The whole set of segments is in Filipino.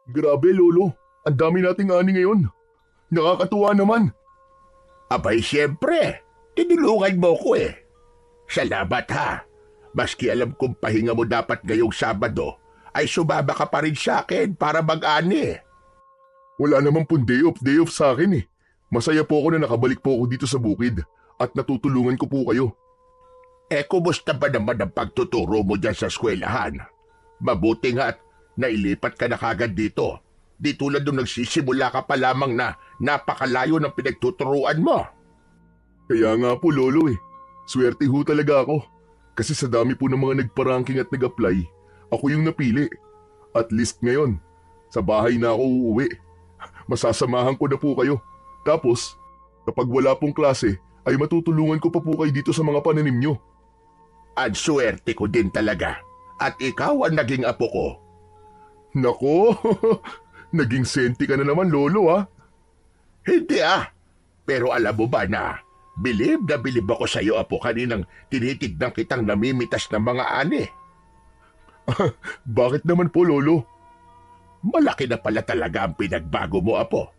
Grabe lolo, ang dami nating ani ngayon. Nakakatuwa naman. Abay siyempre, tinulungan mo ko eh. Salamat ha. Maski alam kong pahinga mo dapat ngayong Sabado, ay sumama ka pa rin sa akin para mag-ani. Wala naman pong day off sa akin eh. Masaya po ako na nakabalik po ako dito sa bukid at natutulungan ko po kayo. Kumusta ba naman ang pagtuturo mo dyan sa eskwelahan? Mabuti nga at nailipat ka na kagad dito. Di tulad nung nagsisimula ka pa lamang na napakalayo ng pinagtuturuan mo. Kaya nga po lolo eh. Swerte ho talaga ako. Kasi sa dami po ng mga nagpa-ranking at nag-apply, ako yung napili. At least ngayon, sa bahay na ako uuwi. Masasamahan ko na po kayo. Tapos, kapag wala pong klase, ay matutulungan ko pa po kayo dito sa mga pananim nyo. At swerte ko din talaga. At ikaw ang naging apo ko. Nako, naging senti ka na naman lolo ah. Hindi ah. Pero alam mo ba na bilib ako sa iyo, apo, kaninang tinitignan kitang namimitas ng mga ani. Bakit naman po lolo? Malaki na pala talaga ang pinagbago mo, apo.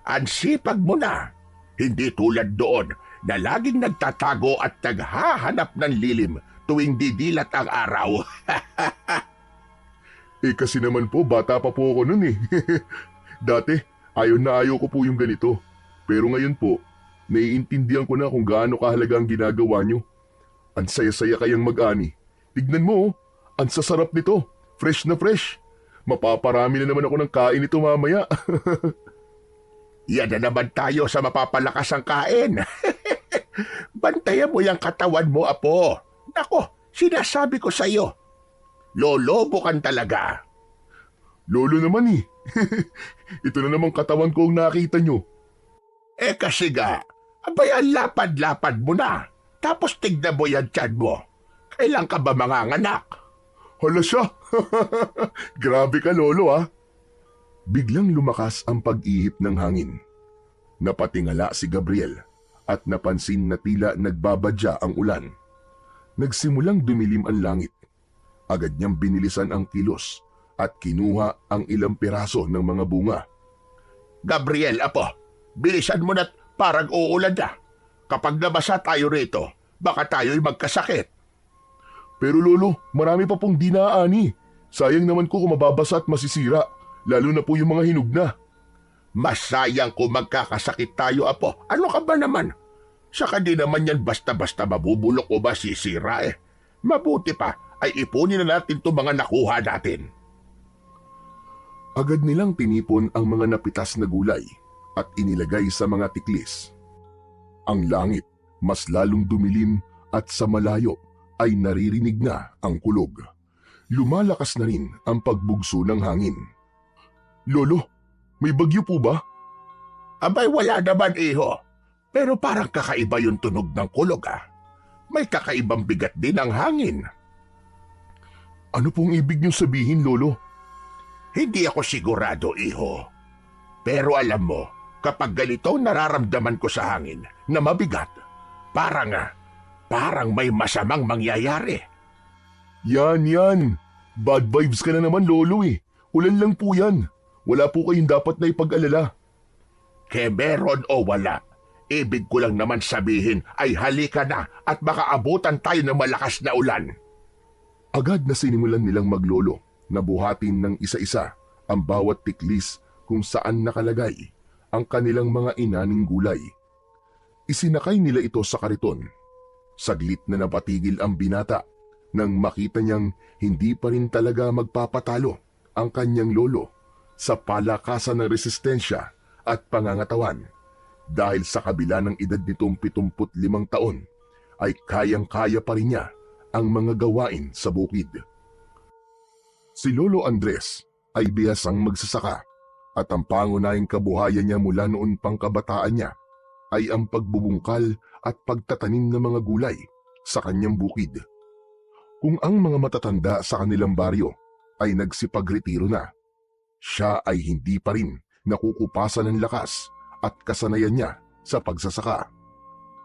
Ang sipag mo na. Hindi tulad doon na laging nagtatago at naghahanap ng lilim tuwing didilat ang araw. Kasi naman po, bata pa po ako nun eh. Dati, ayaw ko po yung ganito. Pero ngayon po, naiintindihan ko na kung gaano kahalaga ang ginagawa nyo. Ang saya-saya kayang mag-ani. Tignan mo, ang sasarap nito. Fresh na fresh. Mapaparami na naman ako ng kain ito mamaya. Yan na naman tayo sa mapapalakas ang kain. Bantayan mo yung katawan mo, apo. Nako, sinasabi ko sa iyo. Lolobo kan talaga. Lolo naman eh. Ito na naman katawan ko ang nakita nyo. Kasi ga, abay ang lapad-lapad mo na. Tapos tignan mo yan tiyan mo. Kailan ka ba manganganak? Hala siya. Grabe ka lolo ah. Biglang lumakas ang pag-ihip ng hangin. Napatingala si Gabriel at napansin na tila nagbabadya ang ulan. Nagsimulang dumilim ang langit. Agad niyang binilisan ang kilos at kinuha ang ilang piraso ng mga bunga. Gabriel, apo, bilisan mo na't parang uulan na. Kapag nabasa tayo rito, baka tayo'y magkasakit. Pero lolo, marami pa pong dinaani. Sayang naman ko kung mababasa at masisira, lalo na po yung mga hinog na. Mas sayang kung magkakasakit tayo, apo. Ano ka ba naman? Saka di naman yan basta-basta mabubulok o masisira eh. Mabuti pa ay ipunin na natin itong mga nakuha natin. Agad nilang tinipon ang mga napitas na gulay at inilagay sa mga tiklis. Ang langit mas lalong dumilim at sa malayo ay naririnig na ang kulog. Lumalakas na rin ang pagbugso ng hangin. Lolo, may bagyo po ba? Abay wala naman, iho. Pero parang kakaiba yung tunog ng kulog ah. May kakaibang bigat din ang hangin. Ano pong ibig niyong sabihin, lolo? Hindi ako sigurado, iho. Pero alam mo, kapag ganito nararamdaman ko sa hangin na mabigat, parang may masamang mangyayari. Yan. Bad vibes ka na naman, lolo eh. Ulan lang po yan. Wala po kayong dapat na ipag-alala. Ke meron o wala, ibig ko lang naman sabihin ay halika na at baka abutan tayo ng malakas na ulan. Agad na sinimulan nilang maglolo na buhatin ng isa-isa ang bawat tiklis kung saan nakalagay ang kanilang mga inaning gulay. Isinakay nila ito sa kariton. Saglit na napatigil ang binata nang makita niyang hindi pa rin talaga magpapatalo ang kanyang lolo sa palakasan ng resistensya at pangangatawan. Dahil sa kabila ng edad nitong 75 taon, ay kayang-kaya pa rin niya ang mga gawain sa bukid. Si Lolo Andres ay bihasang magsasaka at ang pangunahing kabuhayan niya mula noon pang kabataan niya ay ang pagbubungkal at pagtatanim ng mga gulay sa kanyang bukid. Kung ang mga matatanda sa kanilang baryo ay nagsipagretiro na, siya ay hindi pa rin nakukupasan ng lakas at kasanayan niya sa pagsasaka.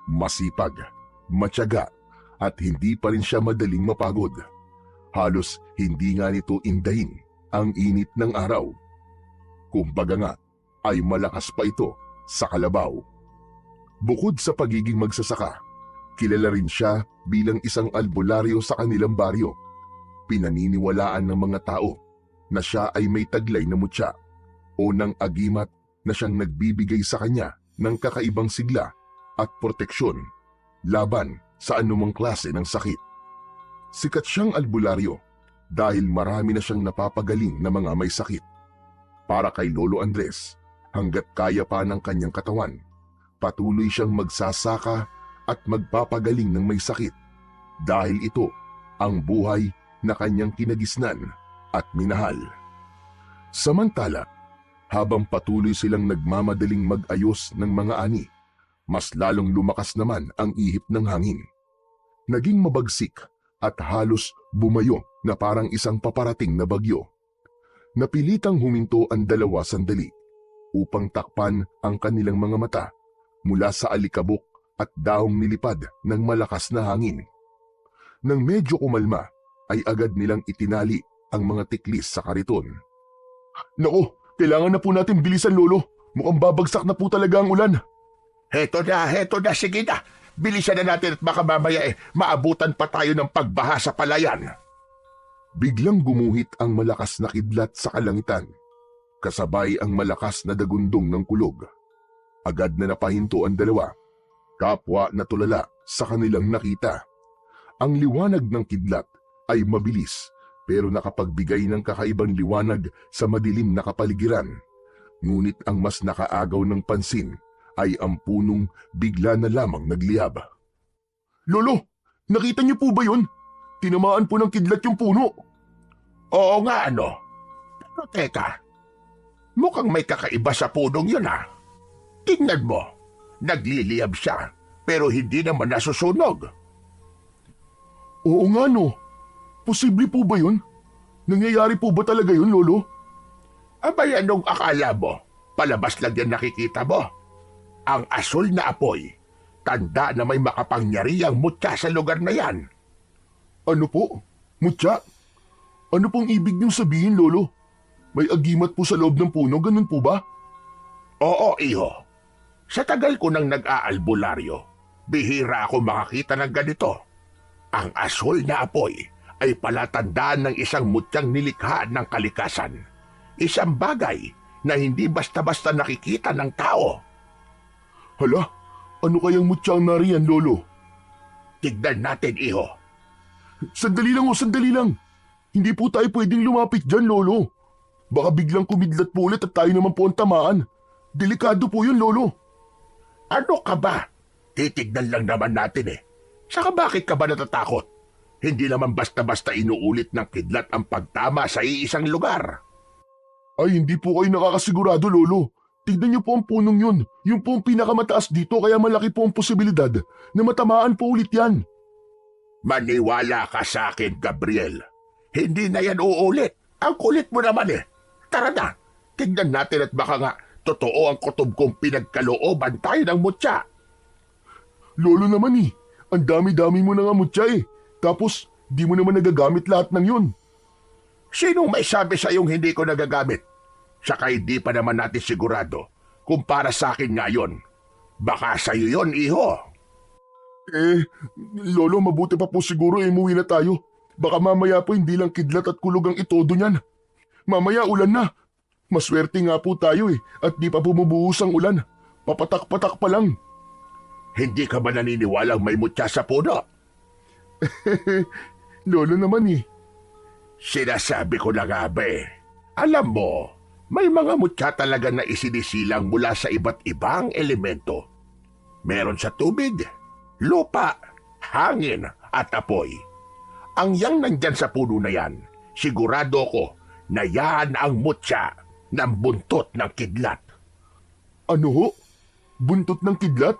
Masipag, matyaga at hindi pa rin siya madaling mapagod. Halos hindi nga nito indahin ang init ng araw. Kumbaga nga, ay malakas pa ito sa kalabaw. Bukod sa pagiging magsasaka, kilala rin siya bilang isang albularyo sa kanilang baryo. Pinaniniwalaan ng mga tao na siya ay may taglay na mutya o ng agimat na siyang nagbibigay sa kanya ng kakaibang sigla at proteksyon laban sa anumang klase ng sakit. Sikat siyang albularyo dahil marami na siyang napapagaling na mga may sakit. Para kay Lolo Andres, hanggat kaya pa ng kanyang katawan, patuloy siyang magsasaka at magpapagaling ng may sakit dahil ito ang buhay na kanyang kinagisnan at minahal. Samantala, habang patuloy silang nagmamadaling mag-ayos ng mga ani, mas lalong lumakas naman ang ihip ng hangin. Naging mabagsik at halos bumayo na parang isang paparating na bagyo. Napilitang huminto ang dalawa sandali upang takpan ang kanilang mga mata mula sa alikabok at daong nilipad ng malakas na hangin. Nang medyo kumalma, ay agad nilang itinali ang mga tiklis sa kariton. Naku, kailangan na po natin bilisan, Lolo. Mukhang babagsak na po talaga ang ulan. Heto na, sige na. Bilisan na natin at baka mamaya maabutan pa tayo ng pagbaha sa palayan. Biglang gumuhit ang malakas na kidlat sa kalangitan, kasabay ang malakas na dagundong ng kulog. Agad na napahinto ang dalawa, kapwa na tulala sa kanilang nakita. Ang liwanag ng kidlat ay mabilis pero nakapagbigay ng kakaibang liwanag sa madilim na kapaligiran. Ngunit ang mas nakaagaw ng pansin ay ang punong bigla na lamang nagliyab. Lolo, nakita niyo po ba yun? Tinamaan po ng kidlat yung puno. Oo nga ano. Pero teka, mukhang may kakaiba sa punong yun ah. Tingnan mo, nagliliyab siya pero hindi naman nasusunog. Oo nga no. Posible po ba yun? Nangyayari po ba talaga yun, Lolo? Abay anong akala mo? Palabas lang yan nakikita mo. Ang asul na apoy, tanda na may makapangyarihang mutya sa lugar na yan. Ano po? Mutya? Ano pong ibig niyong sabihin, Lolo? May agimat po sa loob ng puno, ganun po ba? Oo, iho. Sa tagal ko nang nag-aalbularyo, bihira ako makakita ng ganito. Ang asul na apoy ay palatandaan ng isang mutyang nilikha ng kalikasan. Isang bagay na hindi basta-basta nakikita ng tao. Hala, ano kayang mutyang nariyan, Lolo? Tignan natin, iho. Sandali lang. Hindi po tayo pwedeng lumapit dyan, Lolo. Baka biglang kumidlat po ulit at tayo naman po ang tamaan. Delikado po yun, Lolo. Ano ka ba? Titignan lang naman natin eh. Saka bakit ka ba natatakot? Hindi naman basta-basta inuulit ng kidlat ang pagtama sa iisang lugar. Ay, hindi po kayo nakakasigurado, Lolo. Tignan niyo po ang punong yun. Yung po ang pinakamataas dito kaya malaki po ang posibilidad na matamaan po ulit yan. Maniwala ka sa akin, Gabriel. Hindi na yan uulit. Ang kulit mo naman eh. Tara na, tignan natin at baka nga totoo ang kutob kong pinagkalooban tayo ng mutya. Lolo naman eh, ang dami-dami mo na nga mutya eh. Tapos, di mo naman nagagamit lahat ng yun. Sinong may sabi sa iyong hindi ko nagagamit? Saka hindi pa naman natin sigurado kung para sa akin ngayon. Baka sa iyo yon, iho. Lolo, mabuti pa po siguro umuwi na tayo. Baka mamaya po hindi lang kidlat at kulog ang itodo niyan. Mamaya ulan na. Maswerte nga po tayo eh at di pa bumubuhos ang ulan. Papatak-patak pa lang. Hindi ka ba naniniwalang may mutya sa puno? Lolo naman eh. Sinasabi ko na nga ba eh. Alam mo, may mga mutya talaga na isinisilang mula sa iba't ibang elemento. Meron sa tubig, lupa, hangin at apoy. Ang yang nandyan sa puno na yan, sigurado ko na yan ang mutya ng buntot ng kidlat. Ano ho? Buntot ng kidlat?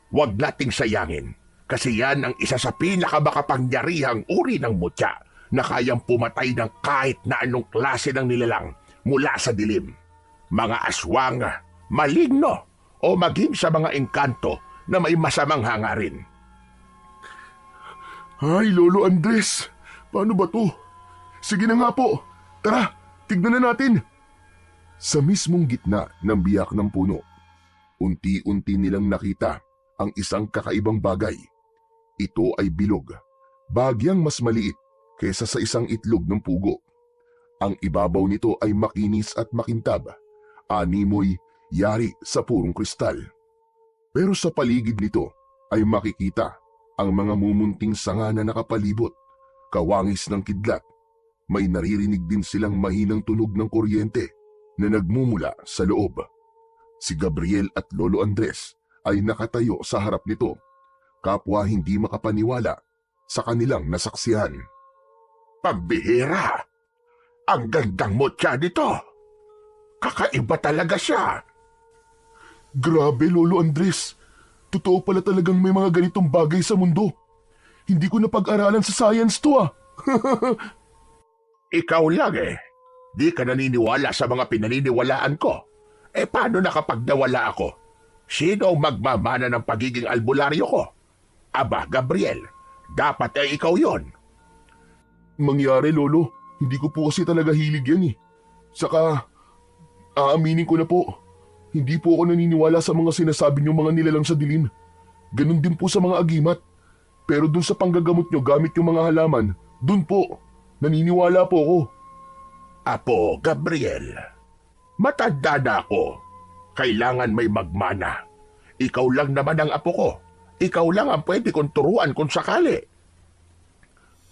Huwag nating sayangin kasi yan ang isa sa pinakamakapangyarihang uri ng mutya na kayang pumatay ng kahit na anong klase ng nilalang mula sa dilim. Mga aswang, maligno o maging sa mga engkanto na may masamang hangarin. Ay, Lolo Andres, paano ba to? Sige na nga po, tara, tignan na natin. Sa mismong gitna ng biyak ng puno, unti-unti nilang nakita ang isang kakaibang bagay. Ito ay bilog, bagyang mas maliit kaysa sa isang itlog ng pugo. Ang ibabaw nito ay makinis at makintab, animoy yari sa purong kristal. Pero sa paligid nito ay makikita ang mga mumunting sanga na nakapalibot, kawangis ng kidlat. May naririnig din silang mahinang tunog ng kuryente na nagmumula sa loob. Si Gabriel at Lolo Andres ay nakatayo sa harap nito, kapwa hindi makapaniwala sa kanilang nasaksihan. Pambihira! Ang gandang mutya nito! Kakaiba talaga siya! Grabe, Lolo Andres. Totoo pala talagang may mga ganitong bagay sa mundo. Hindi ko napag-aralan sa science to ah. Ikaw lang eh. Di ka naniniwala sa mga pinaniniwalaan ko. Paano na kapag nawala ako? Sino ang magmamana ng pagiging albularyo ko? Aba, Gabriel, dapat ay ikaw yon. Mangyari, Lolo. Hindi ko po kasi talaga hilig yan eh. Saka, aaminin ko na po. Hindi po ako naniniwala sa mga sinasabi niyong mga nilalang sa dilim. Ganon din po sa mga agimat. Pero dun sa panggagamot niyo gamit yung mga halaman, dun po, naniniwala po ako. Apo, Gabriel, matanda na ako. Kailangan may magmana. Ikaw lang naman ang apo ko. Ikaw lang ang pwede kong turuan kung sakali.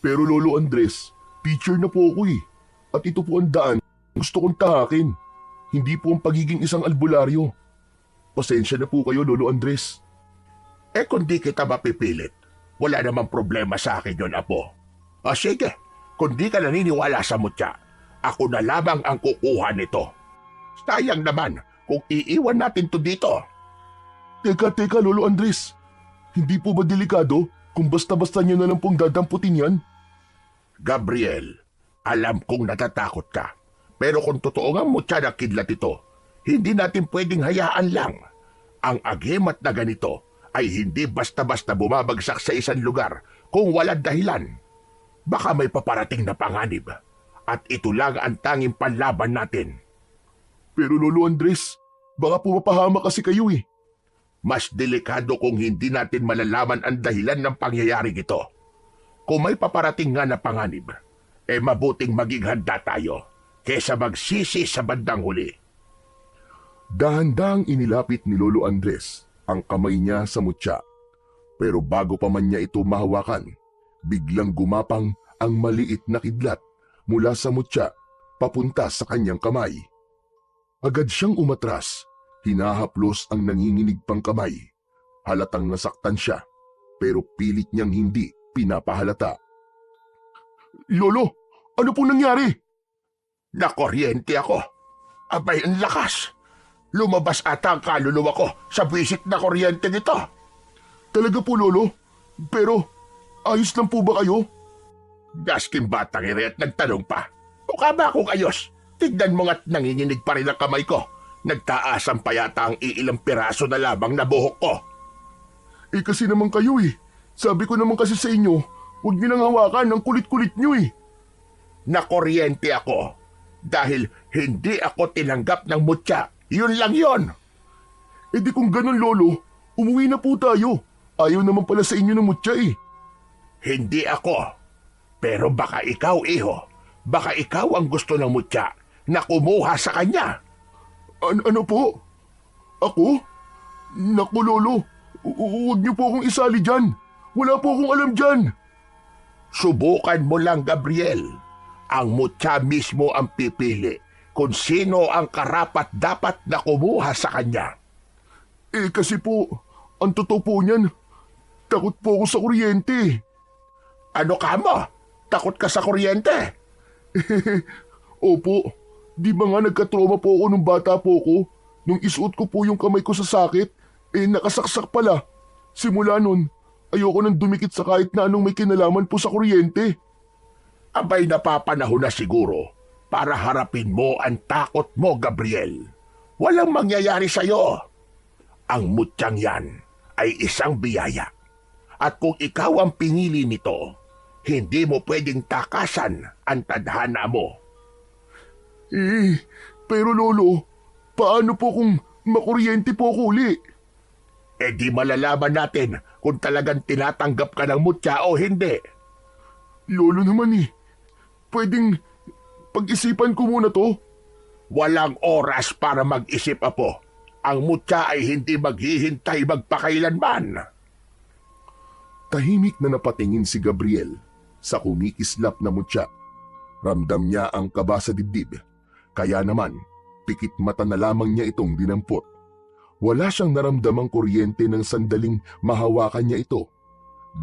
Pero Lolo Andres, teacher na po ako eh. At ito po ang daan gusto kong tahakin. Hindi po ang pagiging isang albularyo. Pasensya na po kayo, Lolo Andres. Kung di kita mapipilit, wala namang problema sa akin yon, apo. Sige, kung di ka naniniwala sa mutya, ako na lamang ang kukuha nito. Sayang naman kung iiwan natin to dito. Teka, Lolo Andres. Hindi po ba delikado kung basta-basta niyo na lang pong dadamputin yan? Gabriel, alam kong natatakot ka. Pero kung totoo nga mutya na kidlat ito, hindi natin pwedeng hayaan lang. Ang agimat na ganito ay hindi basta-basta bumabagsak sa isang lugar kung walang dahilan. Baka may paparating na panganib at ito lang ang tanging panlaban natin. Pero Lolo Andres, baka po mapahamak kasi kayo eh. Mas delikado kung hindi natin malalaman ang dahilan ng pangyayaring ito. Kung may paparating nga na panganib, mabuting maging handa tayo kesa magsisi sa bandang huli. Dahan-dahang inilapit ni Lolo Andres ang kamay niya sa mutya. Pero bago pa man niya ito mahawakan, biglang gumapang ang maliit na kidlat mula sa mutya papunta sa kanyang kamay. Agad siyang umatras, hinahaplos ang nanginginig pang kamay. Halatang nasaktan siya, pero pilit niyang hindi pinapahalata. Lolo, ano pong nangyari? Nakuryente ako. Abay, ang lakas. Lumabas ata ang kaluluwa ko sa bisit na kuryente nito. Talaga po, Lolo? Pero, ayos lang po ba kayo? Gasking batang ire at nagtanong pa. Mukha ba akong ayos? Tignan mo nga't nanginginig pa rin ang kamay ko. Nagtaasan pa yata ang iilang piraso na labang na buhok ko. Kasi naman kayo eh. Sabi ko naman kasi sa inyo, huwag niyo nang hawakan ang kulit-kulit niyo eh. Nakuryente ako. Dahil hindi ako tinanggap ng mutya. Yun lang yon. Di kung ganun, Lolo, umuwi na po tayo. Ayaw naman pala sa inyo ng mutya eh. Hindi ako. Pero baka ikaw, iho. Baka ikaw ang gusto ng mutya na kumuha sa kanya. Ano po? Ako? Naku, Lolo. Huwag niyo po akong isali dyan. Wala po akong alam dyan. Subukan mo lang, Gabriel. Ang mutya mismo ang pipili kung sino ang karapat-dapat na kumuha sa kanya. Kasi po, ang totoo po niyan, takot po ako sa kuryente. Ano ka mo? Takot ka sa kuryente? Opo, di ba nga nagka-trauma po ako nung bata po ko? Nung isuot ko po yung kamay ko sa sakit, nakasaksak pala. Simula nun, ayoko nang dumikit sa kahit na anong may kinalaman po sa kuryente. Abay, napapanahon na siguro para harapin mo ang takot mo, Gabriel. Walang mangyayari sa'yo. Ang mutyang yan ay isang biyaya. At kung ikaw ang pinili nito, hindi mo pwedeng takasan ang tadhana mo. Pero lolo, paano po kung makuryente po ako uli? Eh di malalaman natin kung talagang tinatanggap ka ng mutya o hindi. Lolo naman eh. Pwedeng pag-isipan ko muna to. Walang oras para mag-isip, apo. Ang mutya ay hindi maghihintay magpakailanman. Tahimik na napatingin si Gabriel sa kumikislap na mutya. Ramdam niya ang kaba sa dibdib. Kaya naman, pikit mata na lamang niya itong dinampot. Wala siyang naramdamang kuryente ng sandaling mahawakan niya ito.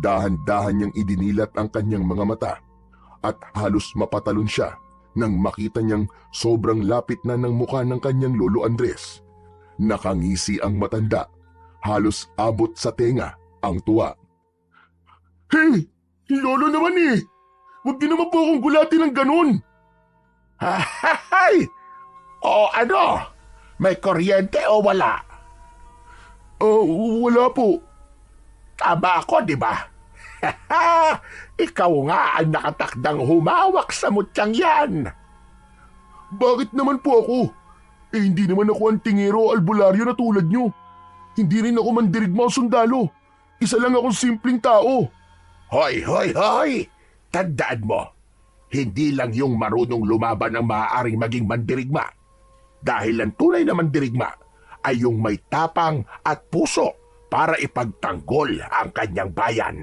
Dahan-dahan niyang idinilat ang kanyang mga mata at halos mapatalon siya nang makita niyang sobrang lapit na ng mukha ng kanyang lolo Andres. Nakangisi ang matanda, halos abot sa tenga ang tuwa. Hey! Lolo naman eh! Huwag niyo naman po akong gulatin ng ganun! Hay! O ano? May kuryente o wala? Wala po. Tama ako, di ba? Ikaw nga ang nakatakdang humawak sa mutyang yan. Bakit naman po ako? Eh hindi naman ako ang tingero o albularyo na tulad nyo. Hindi rin ako mandirigma o sundalo. Isa lang akong simpleng tao. Hoy, hoy, hoy! Tandaan mo, hindi lang yung marunong lumaban ang maaaring maging mandirigma. Dahil ang tunay na mandirigma ay yung may tapang at puso para ipagtanggol ang kanyang bayan.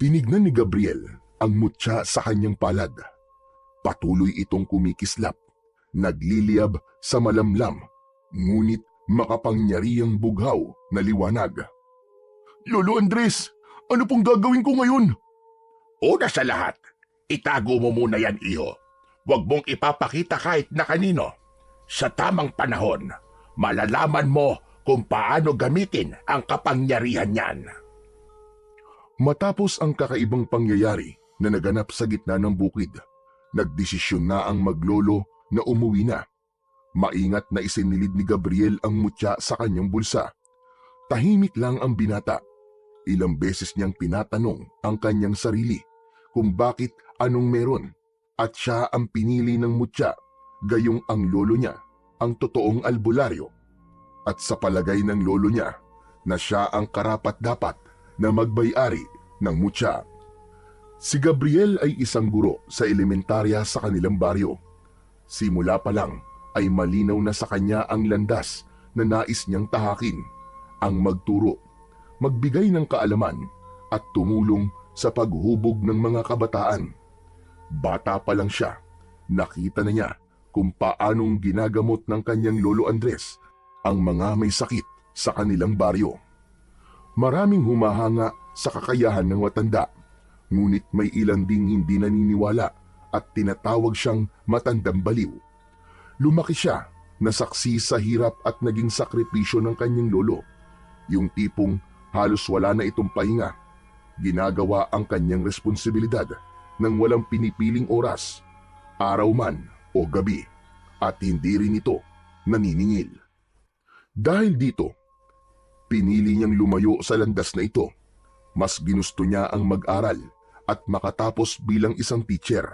Tinignan ni Gabriel ang mutya sa kanyang palad. Patuloy itong kumikislap, nagliliyab sa malamlam, ngunit makapangyarihang bughaw na liwanag. Lolo Andres, ano pong gagawin ko ngayon? Una sa lahat, itago mo muna yan, iho. Huwag mong ipapakita kahit na kanino. Sa tamang panahon, malalaman mo kung paano gamitin ang kapangyarihan niyan. Matapos ang kakaibang pangyayari na naganap sa gitna ng bukid, nagdesisyon na ang maglolo na umuwi na. Maingat na isinilid ni Gabriel ang mutya sa kanyang bulsa. Tahimik lang ang binata. Ilang beses niyang pinatanong ang kanyang sarili kung bakit anong meron at siya ang pinili ng mutya, gayong ang lolo niya ang totoong albularyo. At sa palagay ng lolo niya na siya ang karapat-dapat na magbayari ng mutya. Si Gabriel ay isang guro sa elementarya sa kanilang baryo. Simula pa lang ay malinaw na sa kanya ang landas na nais niyang tahakin, ang magturo, magbigay ng kaalaman at tumulong sa paghubog ng mga kabataan. Bata pa lang siya, nakita na niya kung paanong ginagamot ng kanyang lolo Andres ang mga may sakit sa kanilang baryo. Maraming humahanga sa kakayahan ng matanda, ngunit may ilang ding hindi naniniwala at tinatawag siyang matandang baliw. Lumaki siya na saksi sa hirap at naging sakripisyo ng kanyang lolo, yung tipong halos wala na itong pahinga. Ginagawa ang kanyang responsibilidad nang walang pinipiling oras, araw man o gabi, at hindi rin ito naniningil. Dahil dito, pinili niyang lumayo sa landas na ito. Mas ginusto niya ang mag-aral at makatapos bilang isang teacher.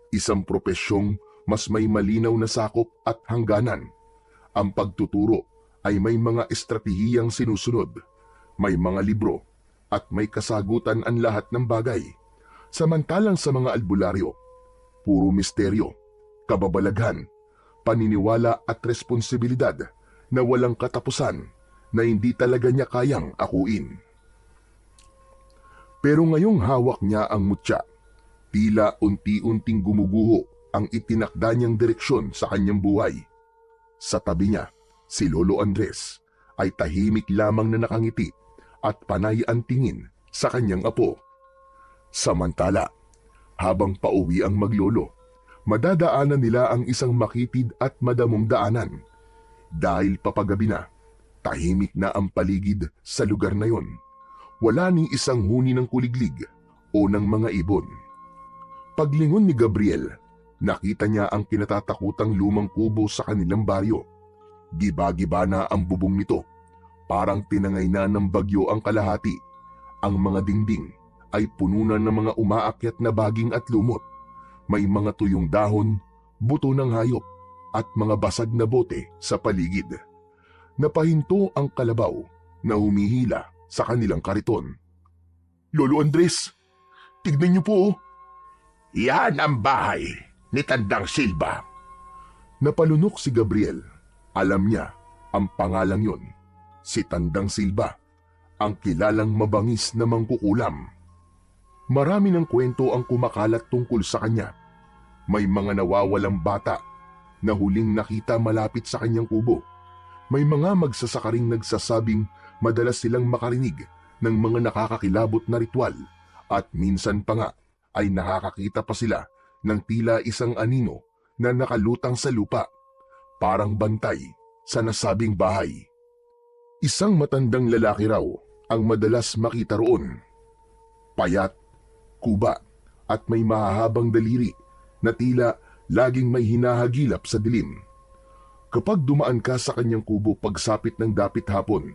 Isang propesyong mas may malinaw na sakop at hangganan. Ang pagtuturo ay may mga estratehiyang sinusunod, may mga libro, at may kasagutan ang lahat ng bagay. Samantalang sa mga albularyo, puro misteryo, kababalaghan, paniniwala at responsibilidad na walang katapusan na hindi talaga niya kayang akuin. Pero ngayong hawak niya ang mutya, tila unti-unting gumuguho ang itinakda niyang direksyon sa kanyang buhay. Sa tabi niya, si Lolo Andres ay tahimik lamang na nakangiti at panay ang tingin sa kanyang apo. Samantala, habang pauwi ang maglolo, madadaanan nila ang isang makitid at madamong daanan. Dahil papagabi na, tahimik na ang paligid sa lugar na yon. Wala ni isang huni ng kuliglig o ng mga ibon. Paglingon ni Gabriel, nakita niya ang kinatatakutang lumang kubo sa kanilang baryo. Giba-giba na ang bubong nito. Parang tinangay na ng bagyo ang kalahati. Ang mga dingding ay puno na ng mga umaakyat na baging at lumot. May mga tuyong dahon, buto ng hayop, at mga basag na bote sa paligid. Napahinto ang kalabaw na humihila sa kanilang kariton. Lolo Andres, tignan niyo po oh. Yan ang bahay ni Tandang Silva. Napalunok si Gabriel. Alam niya ang pangalang yon. Si Tandang Silva, ang kilalang mabangis na mangkukulam. Marami ng kwento ang kumakalat tungkol sa kanya. May mga nawawalang bata na huling nakita malapit sa kanyang kubo. May mga magsasakaring nagsasabing madalas silang makarinig ng mga nakakakilabot na ritual at minsan pa nga ay nakakakita pa sila ng tila isang anino na nakalutang sa lupa, parang bantay sa nasabing bahay. Isang matandang lalaki raw ang madalas makita roon. Payat, kuba at may mahahabang daliri na tila laging may hinahagilap sa dilim. Kapag dumaan ka sa kanyang kubo pagsapit ng dapit hapon,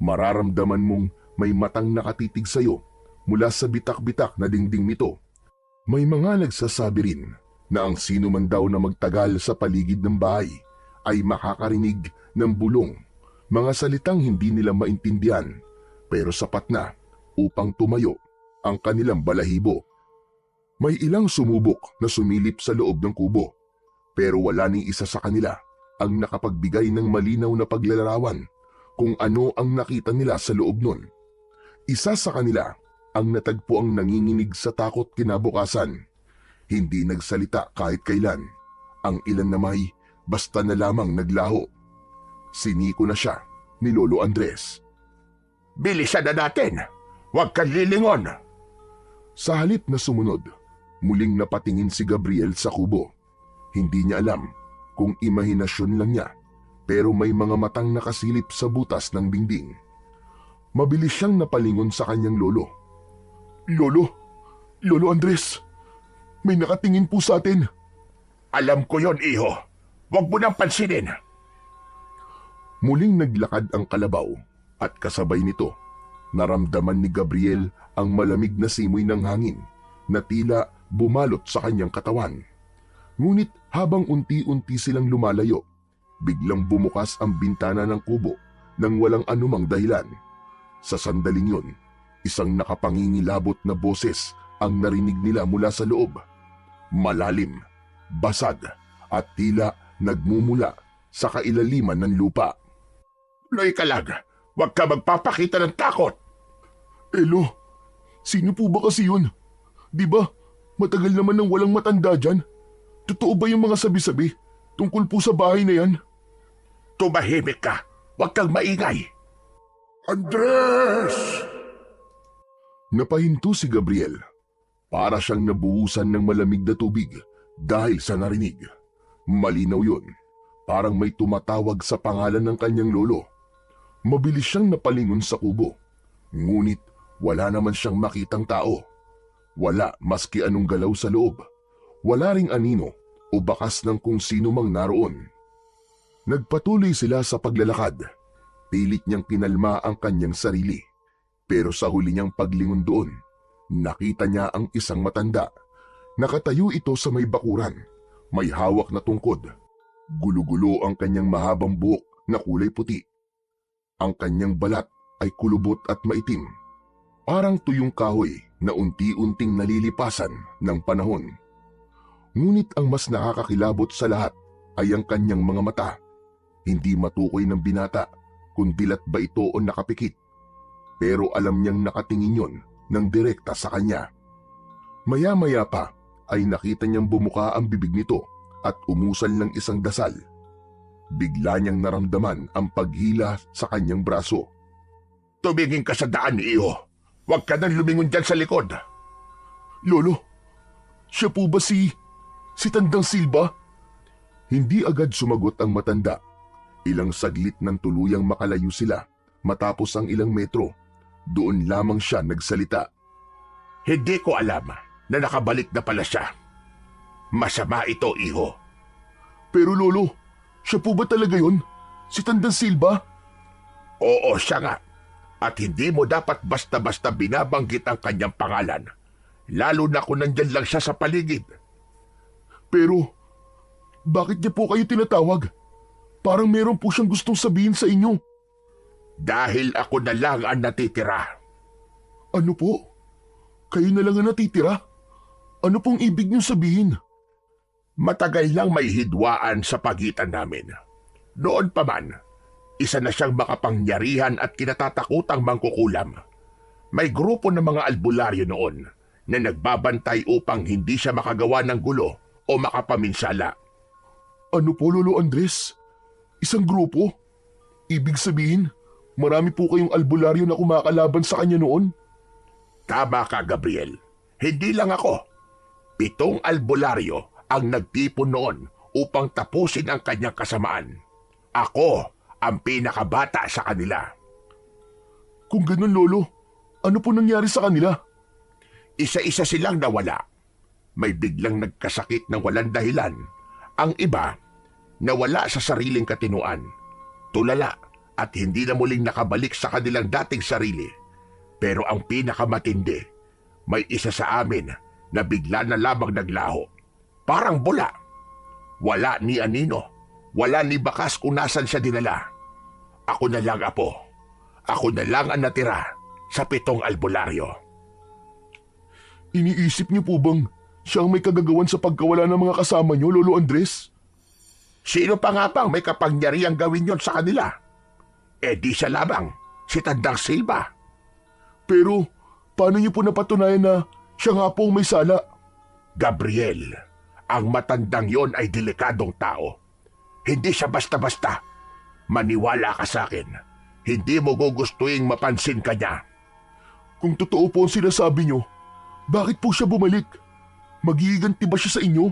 mararamdaman mong may matang nakatitig sa iyo mula sa bitak-bitak na dingding nito. May mga nagsasabi rin na ang sino man daw na magtagal sa paligid ng bahay ay makakarinig ng bulong, mga salitang hindi nila maintindihan pero sapat na upang tumayo ang kanilang balahibo. May ilang sumubok na sumilip sa loob ng kubo pero wala ni isa sa kanila ang nakapagbigay ng malinaw na paglalarawan kung ano ang nakita nila sa loob nun. Isa sa kanila ang natagpo ang nanginginig sa takot kinabukasan. Hindi nagsalita kahit kailan. Ang ilan na may basta na lamang naglaho. Siniko na siya ni Lolo Andres. Bilisan na natin! Huwag kang lilingon! Sa halip na sumunod, muling napatingin si Gabriel sa kubo. Hindi niya alam kung imahinasyon lang niya, pero may mga matang nakasilip sa butas ng dingding. Mabilis siyang napalingon sa kanyang lolo. Lolo Andres, may nakatingin po sa atin. Alam ko yon, iho. Huwag mo nang pansinin. Muling naglakad ang kalabaw at kasabay nito, naramdaman ni Gabriel ang malamig na simoy ng hangin na tila bumalot sa kanyang katawan. Ngunit habang unti-unti silang lumalayo, biglang bumukas ang bintana ng kubo nang walang anumang dahilan. Sa sandaling yon, isang nakapangingilabot na boses ang narinig nila mula sa loob. Malalim, basag at tila nagmumula sa kailaliman ng lupa. Loy Kalag, huwag ka magpapakita ng takot! Elo, sino po ba kasi yun? Di ba, matagal naman nang walang matanda dyan? Totoo ba yung mga sabi-sabi tungkol po sa bahay na yan? Tumahimik ka! Huwag kang maingay! Andres! Napahinto si Gabriel. Para siyang nabuhusan ng malamig na tubig dahil sa narinig. Malinaw yun. Parang may tumatawag sa pangalan ng kanyang lolo. Mabilis siyang napalingon sa kubo. Ngunit wala naman siyang makitang tao. Wala maski anong galaw sa loob. Wala ring anino o bakas ng kung sino mang naroon. Nagpatuloy sila sa paglalakad. Pilit niyang kinalma ang kanyang sarili. Pero sa huli niyang paglingon doon, nakita niya ang isang matanda. Nakatayo ito sa may bakuran. May hawak na tungkod. Gulo-gulo ang kanyang mahabang buhok na kulay puti. Ang kanyang balat ay kulubot at maitim. Parang tuyong kahoy na unti-unting nalilipasan ng panahon. Ngunit ang mas nakakakilabot sa lahat ay ang kanyang mga mata. Hindi matukoy ng binata kung dilat ba ito o nakapikit. Pero alam niyang nakatingin yon ng direkta sa kanya. Maya-maya pa ay nakita niyang bumuka ang bibig nito at umusal ng isang dasal. Bigla niyang naramdaman ang paghila sa kanyang braso. Tumingin ka sa daan, iho. Huwag ka nang lumingon dyan sa likod. Lolo, siya po ba si Tandang Silva? Hindi agad sumagot ang matanda. Ilang saglit nang tuluyang makalayo sila matapos ang ilang metro. Doon lamang siya nagsalita. Hindi ko alam na nakabalik na pala siya. Masama ito, iho. Pero lolo, siya po ba talaga yun? Si Tandang Silva? Oo, siya nga. At hindi mo dapat basta-basta binabanggit ang kanyang pangalan. Lalo na kung nandyan lang siya sa paligid. Pero, Bakit niya po kayo tinatawag? Parang meron po siyang gustong sabihin sa inyo. Dahil ako na lang ang natitira. Ano po? Kayo na lang ang natitira? Ano pong ibig niyong sabihin? Matagal nang may hidwaan sa pagitan namin. Noon pa man, isa na siyang makapangyarihan at kinatatakutang mangkukulam. May grupo ng mga albularyo noon na nagbabantay upang hindi siya makagawa ng gulo o makapaminsala. Ano po, Lolo Andres? Isang grupo? Ibig sabihin, marami po kayong albularyo na kumakalaban sa kanya noon? Tama ka, Gabriel. Hindi lang ako. 7 albularyo ang nagtipon noon upang tapusin ang kanyang kasamaan. Ako ang pinakabata sa kanila. Kung ganun, Lolo, ano po nangyari sa kanila? Isa-isa silang nawala. May biglang nagkasakit ng walang dahilan. Ang iba, nawala sa sariling katinuan. Tulala at hindi na muling nakabalik sa kanilang dating sarili. Pero ang pinakamatindi, may isa sa amin na bigla na lamang naglaho. Parang bula. Wala ni anino. Wala ni bakas kung nasan siya dinala. Ako na lang, Apo. Ako na lang ang natira sa 7 albularyo. Iniisip niyo po bang siya ang may kagagawan sa pagkawala ng mga kasama niyo, Lolo Andres? Sino pa nga bang may kapangyarihang gawin yon sa kanila? Eh di siya lamang, si Tandang Silva. Pero paano niyo po napatunayan na siya nga po ang may sala? Gabriel, ang matandang yon ay delikadong tao. Hindi siya basta-basta. Maniwala ka sa akin. Hindi mo gugustuhin mapansin ka niya. Kung totoo po ang sinasabi niyo, bakit po siya bumalik? Magiganti ba siya sa inyo?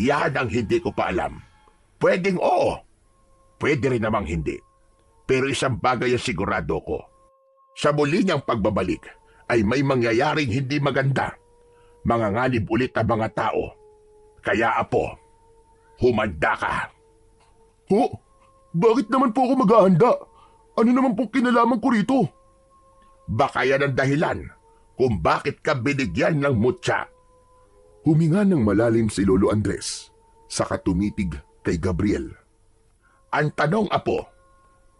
Yan ang hindi ko pa alam. Pwedeng oo. Pwede rin namang hindi. Pero isang bagay ang sigurado ko. Sa muli niyang pagbabalik ay may mangyayaring hindi maganda. Manganganib ulit ang mga tao. Kaya, Apo, humanda ka. Ho? Bakit naman po ako maghahanda? Ano naman pong kinalaman ko rito? Baka yan ang dahilan kung bakit ka binigyan ng mutya. Huminga ng malalim si Lolo Andres, saka tumitig kay Gabriel. Ang tanong, Apo,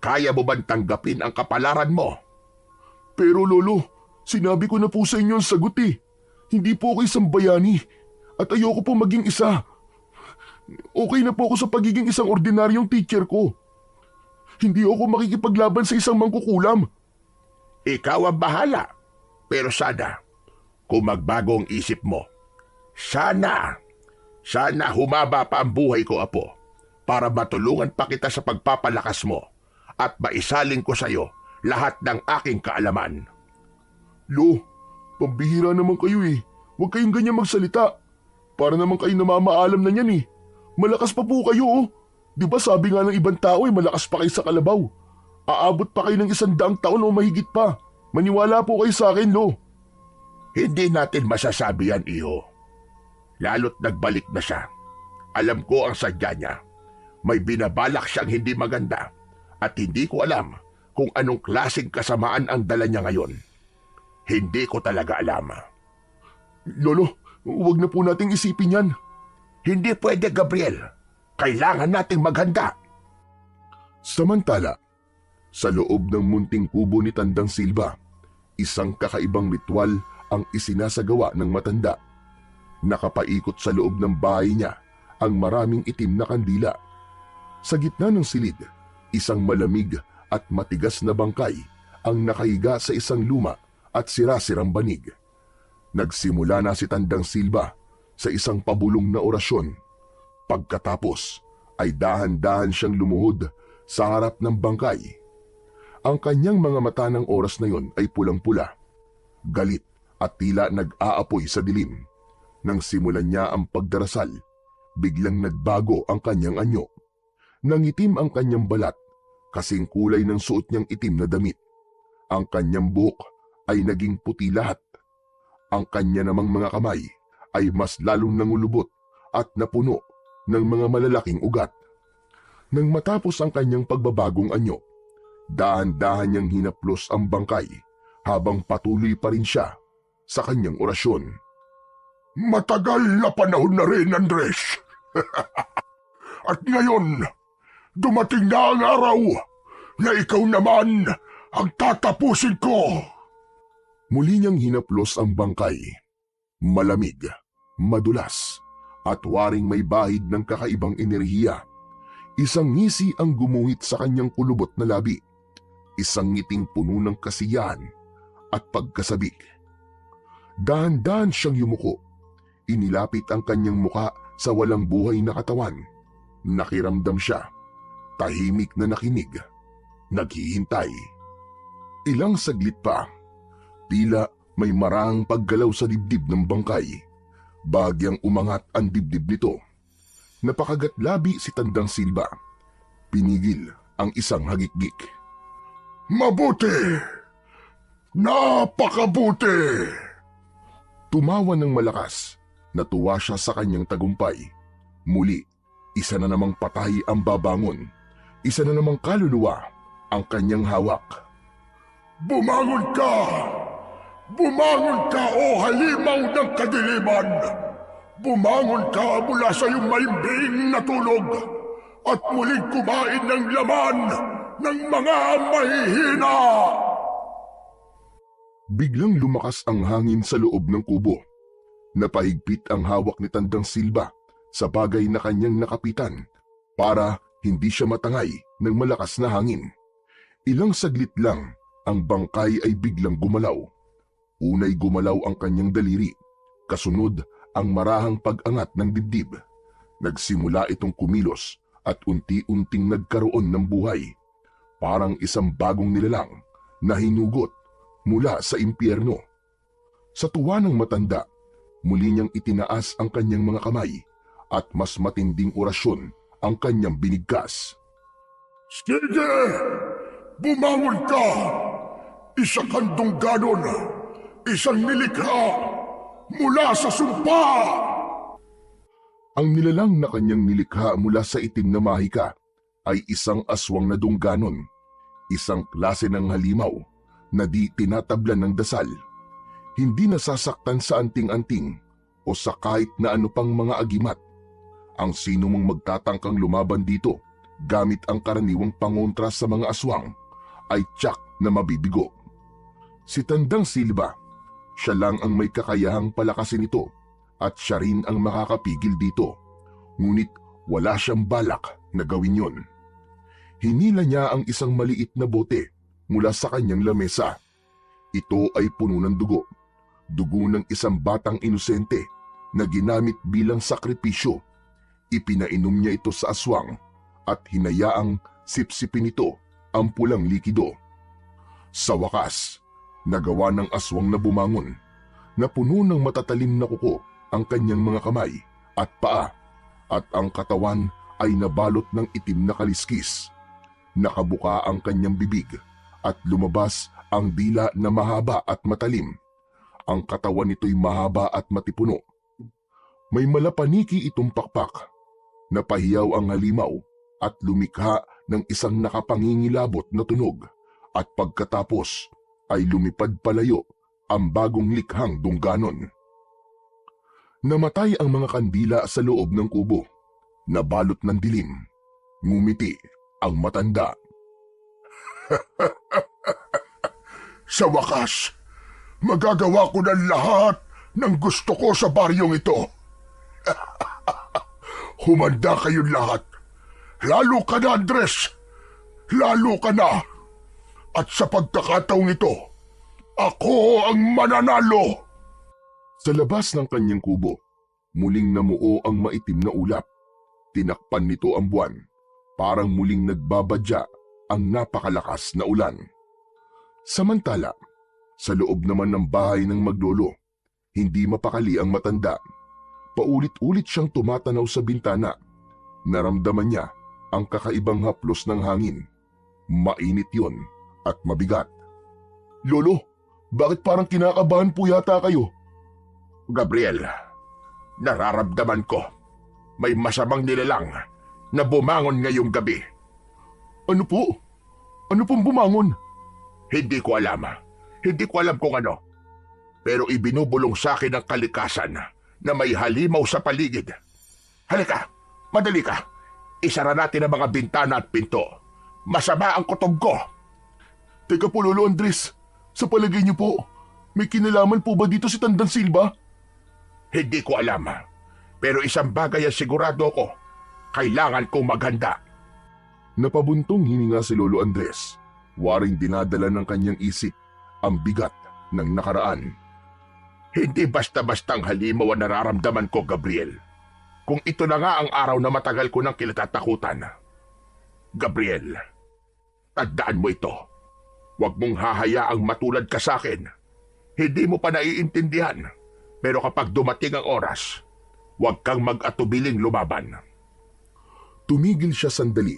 kaya mo bang tanggapin ang kapalaran mo? Pero Lolo, sinabi ko na po sa inyo ang sagot eh. Hindi po ako isang bayani at ayoko po maging isa. Okay na po ako sa pagiging isang ordinaryong teacher ko. Hindi ako makikipaglaban sa isang mangkukulam. Ikaw ang bahala. Pero sana, kung magbago ang isip mo, sana humaba pa ang buhay ko, Apo, para matulungan pa kita sa pagpapalakas mo at maisaling ko sa iyo lahat ng aking kaalaman. Lo, pambihira naman kayo eh. Huwag kayong ganyan magsalita. Para naman kayo namamaalam na niyan eh. Malakas pa po kayo oh. Di ba sabi nga ng ibang tao eh, malakas pa kayo sa kalabaw. Aabot pa kayo ng 100 taon o mahigit pa. Maniwala po kayo sa akin, Lo. Hindi natin masasabi yan, Iho. Lalo't nagbalik na siya. Alam ko ang sadya niya. May binabalak siyang hindi maganda at hindi ko alam kung anong klaseng kasamaan ang dala niya ngayon. Hindi ko talaga alam. Lolo, huwag na po nating isipin yan. Hindi pwede, Gabriel. Kailangan nating maghanda. Samantala, sa loob ng munting kubo ni Tandang Silva, isang kakaibang ritual ang isinasagawa ng matanda. Nakapaikot sa loob ng bahay niya ang maraming itim na kandila. Sa gitna ng silid, isang malamig at matigas na bangkay ang nakahiga sa isang luma at sira-sirang banig. Nagsimula na si Tandang Silva sa isang pabulong na orasyon. Pagkatapos ay dahan-dahan siyang lumuhod sa harap ng bangkay. Ang kanyang mga mata ng oras na yon ay pulang-pula, galit at tila nag-aapoy sa dilim. Nang simulan niya ang pagdarasal, biglang nagbago ang kanyang anyo. Nangitim ang kanyang balat, kasing kulay ng suot niyang itim na damit. Ang kanyang buhok ay naging puti lahat. Ang kanya namang mga kamay ay mas lalong nangulubot at napuno ng mga malalaking ugat. Nang matapos ang kanyang pagbabagong anyo, dahan-dahan niyang hinaplos ang bangkay habang patuloy pa rin siya sa kanyang orasyon. Matagal na panahon na rin, Andres. At ngayon, dumating na ang araw na ikaw naman ang tatapusin ko. Muli niyang hinaplos ang bangkay. Malamig, madulas, at waring may bahid ng kakaibang enerhiya. Isang ngisi ang gumuhit sa kanyang kulubot na labi. Isang ngiting puno ng kasiyahan at pagkasabik. Dahan-dahan siyang yumuko. Inilapit ang kanyang muka sa walang buhay na katawan. Nakiramdam siya. Tahimik na nakinig. Naghihintay. Ilang saglit pa. Tila may marang paggalaw sa dibdib ng bangkay. Bahagyang umangat ang dibdib nito. Napakagatlabi si Tandang Silba. Pinigil ang isang hagikgik. Mabuti! Napakabuti! Tumawa ng malakas. Natuwa siya sa kanyang tagumpay. Muli, isa na namang patay ang babangon. Isa na namang kaluluwa ang kanyang hawak. Bumangon ka! Bumangon ka, o halimaw ng kadiliman! Bumangon ka mula sa iyong maimbing na tulog at muling kumain ng laman ng mga mahihina! Biglang lumakas ang hangin sa loob ng kubo. Napahigpit ang hawak ni Tandang Silba sa bagay na kanyang nakapitan para hindi siya matangay ng malakas na hangin. Ilang saglit lang, ang bangkay ay biglang gumalaw. Unay gumalaw ang kanyang daliri, kasunod ang marahang pag-angat ng dibdib. Nagsimula itong kumilos at unti-unting nagkaroon ng buhay. Parang isang bagong nilalang na hinugot mula sa impyerno. Sa tuwa ng matanda, muli niyang itinaas ang kanyang mga kamay at mas matinding orasyon ang kanyang binigkas. Sige! Bumangon ka! Isa kang dungganon! Isang nilikha mula sa sumpa! Ang nilalang na kanyang nilikha mula sa itim na mahika ay isang aswang na dungganon, isang klase ng halimaw na di tinatablan ng dasal. Hindi nasasaktan sa anting-anting o sa kahit na ano pang mga agimat. Ang sino mang magtatangkang lumaban dito gamit ang karaniwang pangontra sa mga aswang ay tiyak na mabibigo. Si Tandang Silba, siya lang ang may kakayahang palakasin ito at siya rin ang makakapigil dito. Ngunit wala siyang balak na gawin yon. Hinila niya ang isang maliit na bote mula sa kanyang lamesa. Ito ay puno ng dugo. Dugo ng isang batang inosente na ginamit bilang sakripisyo. Ipinainom niya ito sa aswang at hinayaang sipsipin ito ang pulang likido. Sa wakas, nagawa ng aswang na bumangon, na puno ng matatalim na kuko ang kanyang mga kamay at paa, at ang katawan ay nabalot ng itim na kaliskis. Nakabuka ang kanyang bibig at lumabas ang dila na mahaba at matalim. Ang katawan nito'y mahaba at matipuno. May malapaniki itong pakpak. Napahiyaw ang halimaw at lumikha ng isang nakapangingilabot na tunog, at pagkatapos ay lumipad palayo ang bagong likhang dungganon. Namatay ang mga kandila sa loob ng kubo. Nabalot ng dilim. Ngumiti ang matanda. Sa wakas, magagawa ko ng lahat ng gusto ko sa baryong ito. Humanda kayong lahat. Lalo ka na, Andres. Lalo ka na. At sa pagkakataong ito, ako ang mananalo. Sa labas ng kanyang kubo, muling namuo ang maitim na ulap. Tinakpan nito ang buwan. Parang muling nagbabadya ang napakalakas na ulan. Samantala, sa loob naman ng bahay ng maglolo, hindi mapakali ang matanda. Paulit-ulit siyang tumatanaw sa bintana. Naramdaman niya ang kakaibang haplos ng hangin. Mainit yon at mabigat. Lolo, bakit parang kinakabahan po yata kayo? Gabriel, nararamdaman ko may masamang nilalang na bumangon ngayong gabi. Ano po? Ano pong bumangon? Hindi ko alam. Hindi ko alam kung ano. Pero ibinubulong sa akin ang kalikasan na may halimaw sa paligid. Halika, madali ka. Isara natin ang mga bintana at pinto. Masama ang kutob ko. Teka po, Lolo Andres. Sa palagay niyo po, may kinalaman po ba dito si Tandang Silva? Hindi ko alam. Pero isang bagay ang sigurado ko. Kailangan kong maghanda. Napabuntong hininga si Lolo Andres. Waring dinadala ng kanyang isip ang bigat ng nakaraan. Hindi basta-bastang halimaw ang nararamdaman ko, Gabriel. Kung ito na nga ang araw na matagal ko nang kinatatakutan. Gabriel, tandaan mo ito. Huwag mong hahayaang matulad ka sa akin. Hindi mo pa naiintindihan. Pero kapag dumating ang oras, huwag kang mag-atubiling lumaban. Tumigil siya sandali.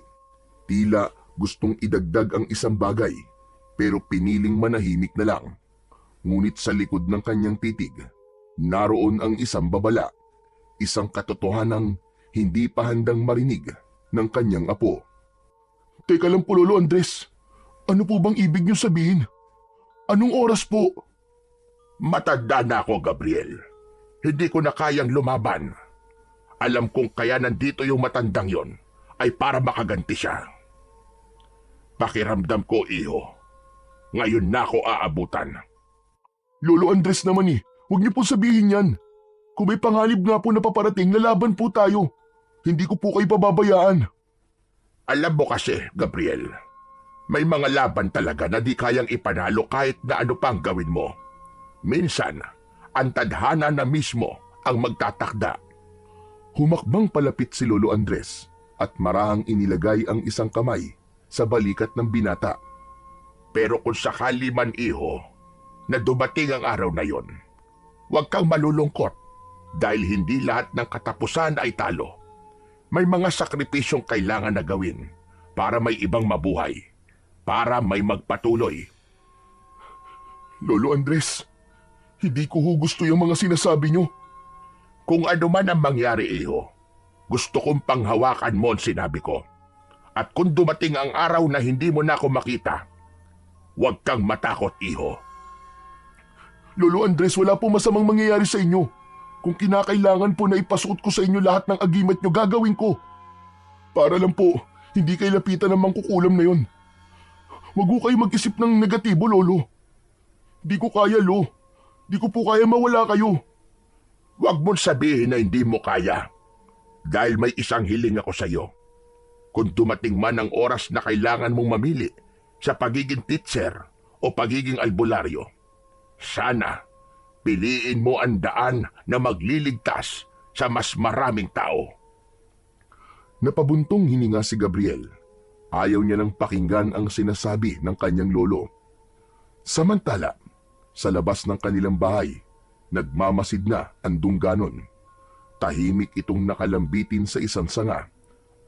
Tila gustong idagdag ang isang bagay, pero piniling manahimik na lang. Ngunit sa likod ng kanyang titig, naroon ang isang babala, isang katotohanang hindi pa handang marinig ng kanyang apo. Teka lang po, Lolo Andres. Ano po bang ibig niyo sabihin? Anong oras po? Matanda na ako, Gabriel. Hindi ko na kayang lumaban. Alam kong kaya nandito yung matandang yon ay para makaganti siya. Pakiramdam ko, iho. Ngayon na ako aabutan. Lolo Andres naman huwag niyo po sabihin yan. Kung may panganib nga po na paparating, lalaban po tayo. Hindi ko po kayo pababayaan. Alam mo kasi, Gabriel, may mga laban talaga na di kayang ipanalo kahit na ano pang gawin mo. Minsan, ang tadhana na mismo ang magtatakda. Humakbang palapit si Lolo Andres at marahang inilagay ang isang kamay sa balikat ng binata. Pero kung sakali man, iho, na dumating ang araw na yon, huwag kang malulungkot dahil hindi lahat ng katapusan ay talo. May mga sakripisyong kailangan na gawin para may ibang mabuhay, para may magpatuloy. Lolo Andres, hindi ko gusto yung mga sinasabi niyo. Kung ano man ang mangyari, iho, gusto kong panghawakan mo ang sinabi ko. At kung dumating ang araw na hindi mo na ako makita, huwag kang matakot, iho. Lolo Andres, wala po masamang mangyayari sa inyo. Kung kinakailangan po na ipasuot ko sa inyo lahat ng agimat nyo, gagawin ko. Para lang po, hindi kayo lapitan ng mangkukulam na yon. Huwag ko kayo mag-isip ng negatibo, Lolo. Di ko kaya, Lo. Di ko po kaya mawala kayo. Huwag mong sabihin na hindi mo kaya. Dahil may isang hiling ako sa iyo. Kung dumating man ang oras na kailangan mong mamili sa pagiging teacher o pagiging albularyo, sana piliin mo ang daan na magliligtas sa mas maraming tao. Napabuntong hininga si Gabriel. Ayaw niya nang pakinggan ang sinasabi ng kanyang lolo. Samantala, sa labas ng kanilang bahay, nagmamasid na ang dungganon. Tahimik itong nakalambitin sa isang sanga.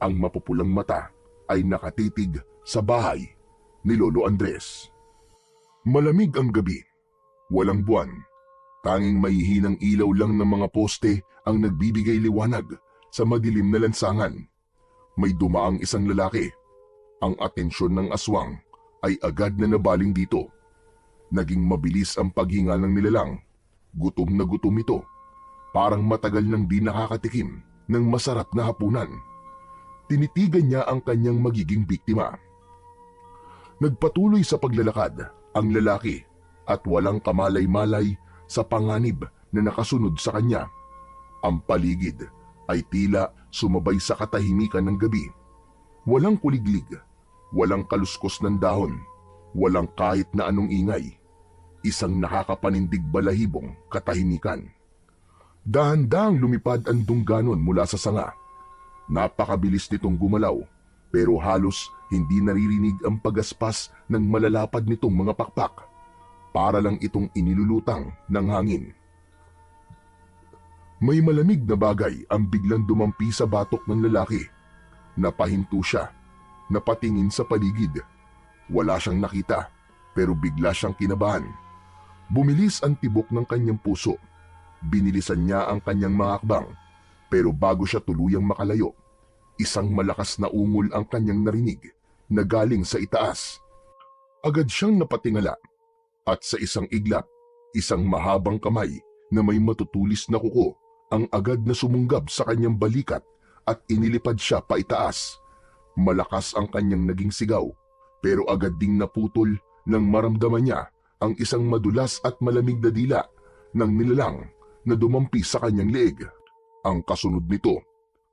Ang mapupulang mata ay nakatitig sa bahay ni Lolo Andres. Malamig ang gabi. Walang buwan. Tanging mahihinang ilaw lang ng mga poste ang nagbibigay liwanag sa madilim na lansangan. May dumaang isang lalaki. Ang atensyon ng aswang ay agad na nabaling dito. Naging mabilis ang paghinga ng nilalang. Gutom na gutom ito. Parang matagal nang di nakakatikim ng masarap na hapunan. Tinitigan niya ang kanyang magiging biktima. Nagpatuloy sa paglalakad ang lalaki at walang kamalay-malay sa panganib na nakasunod sa kanya. Ang paligid ay tila sumabay sa katahimikan ng gabi. Walang kuliglig, walang kaluskos ng dahon, walang kahit na anong ingay. Isang nakakapanindig balahibong katahimikan. Dahan-dahang lumipad ang dungganon mula sa sanga. Napakabilis nitong gumalaw, pero halos hindi naririnig ang pagaspas ng malalapad nitong mga pakpak. Para lang itong inilulutang ng hangin. May malamig na bagay ang biglang dumampi sa batok ng lalaki. Napahinto siya, napatingin sa paligid. Wala siyang nakita, pero bigla siyang kinabahan. Bumilis ang tibok ng kanyang puso. Binilisan niya ang kanyang mga hakbang, pero bago siya tuluyang makalayo, isang malakas na ungol ang kanyang narinig na galing sa itaas. Agad siyang napatingala. At sa isang iglap, isang mahabang kamay na may matutulis na kuko ang agad na sumunggab sa kanyang balikat at inilipad siya paitaas. Malakas ang kanyang naging sigaw, pero agad ding naputol nang maramdaman niya ang isang madulas at malamig na dila ng nilalang na dumampi sa kanyang leeg. Ang kasunod nito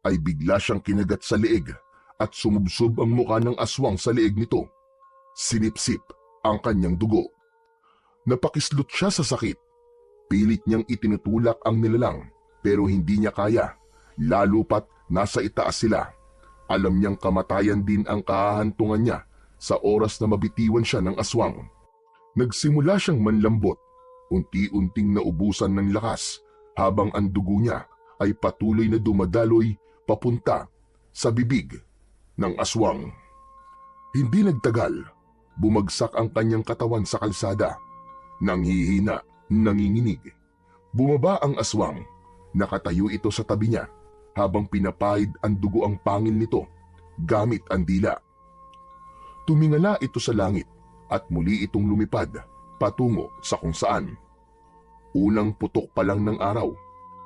ay bigla siyang kinagat sa leeg at sumubsob ang muka ng aswang sa leeg nito. Sinipsip ang kanyang dugo. Napakislot siya sa sakit. Pilit niyang itinutulak ang nilalang pero hindi niya kaya, lalo pat nasa itaas sila. Alam niyang kamatayan din ang kahahantungan niya sa oras na mabitiwan siya ng aswang. Nagsimula siyang manlambot, unti-unting naubusan ng lakas habang ang dugo niya ay patuloy na dumadaloy papunta sa bibig ng aswang. Hindi nagtagal, bumagsak ang kanyang katawan sa kalsada. Nanghihina, nanginginig. Bumaba ang aswang, nakatayo ito sa tabi niya habang pinapahid ang dugo ang pangil nito gamit ang dila. Tumingala ito sa langit at muli itong lumipad patungo sa kung saan. Unang putok pa lang ng araw,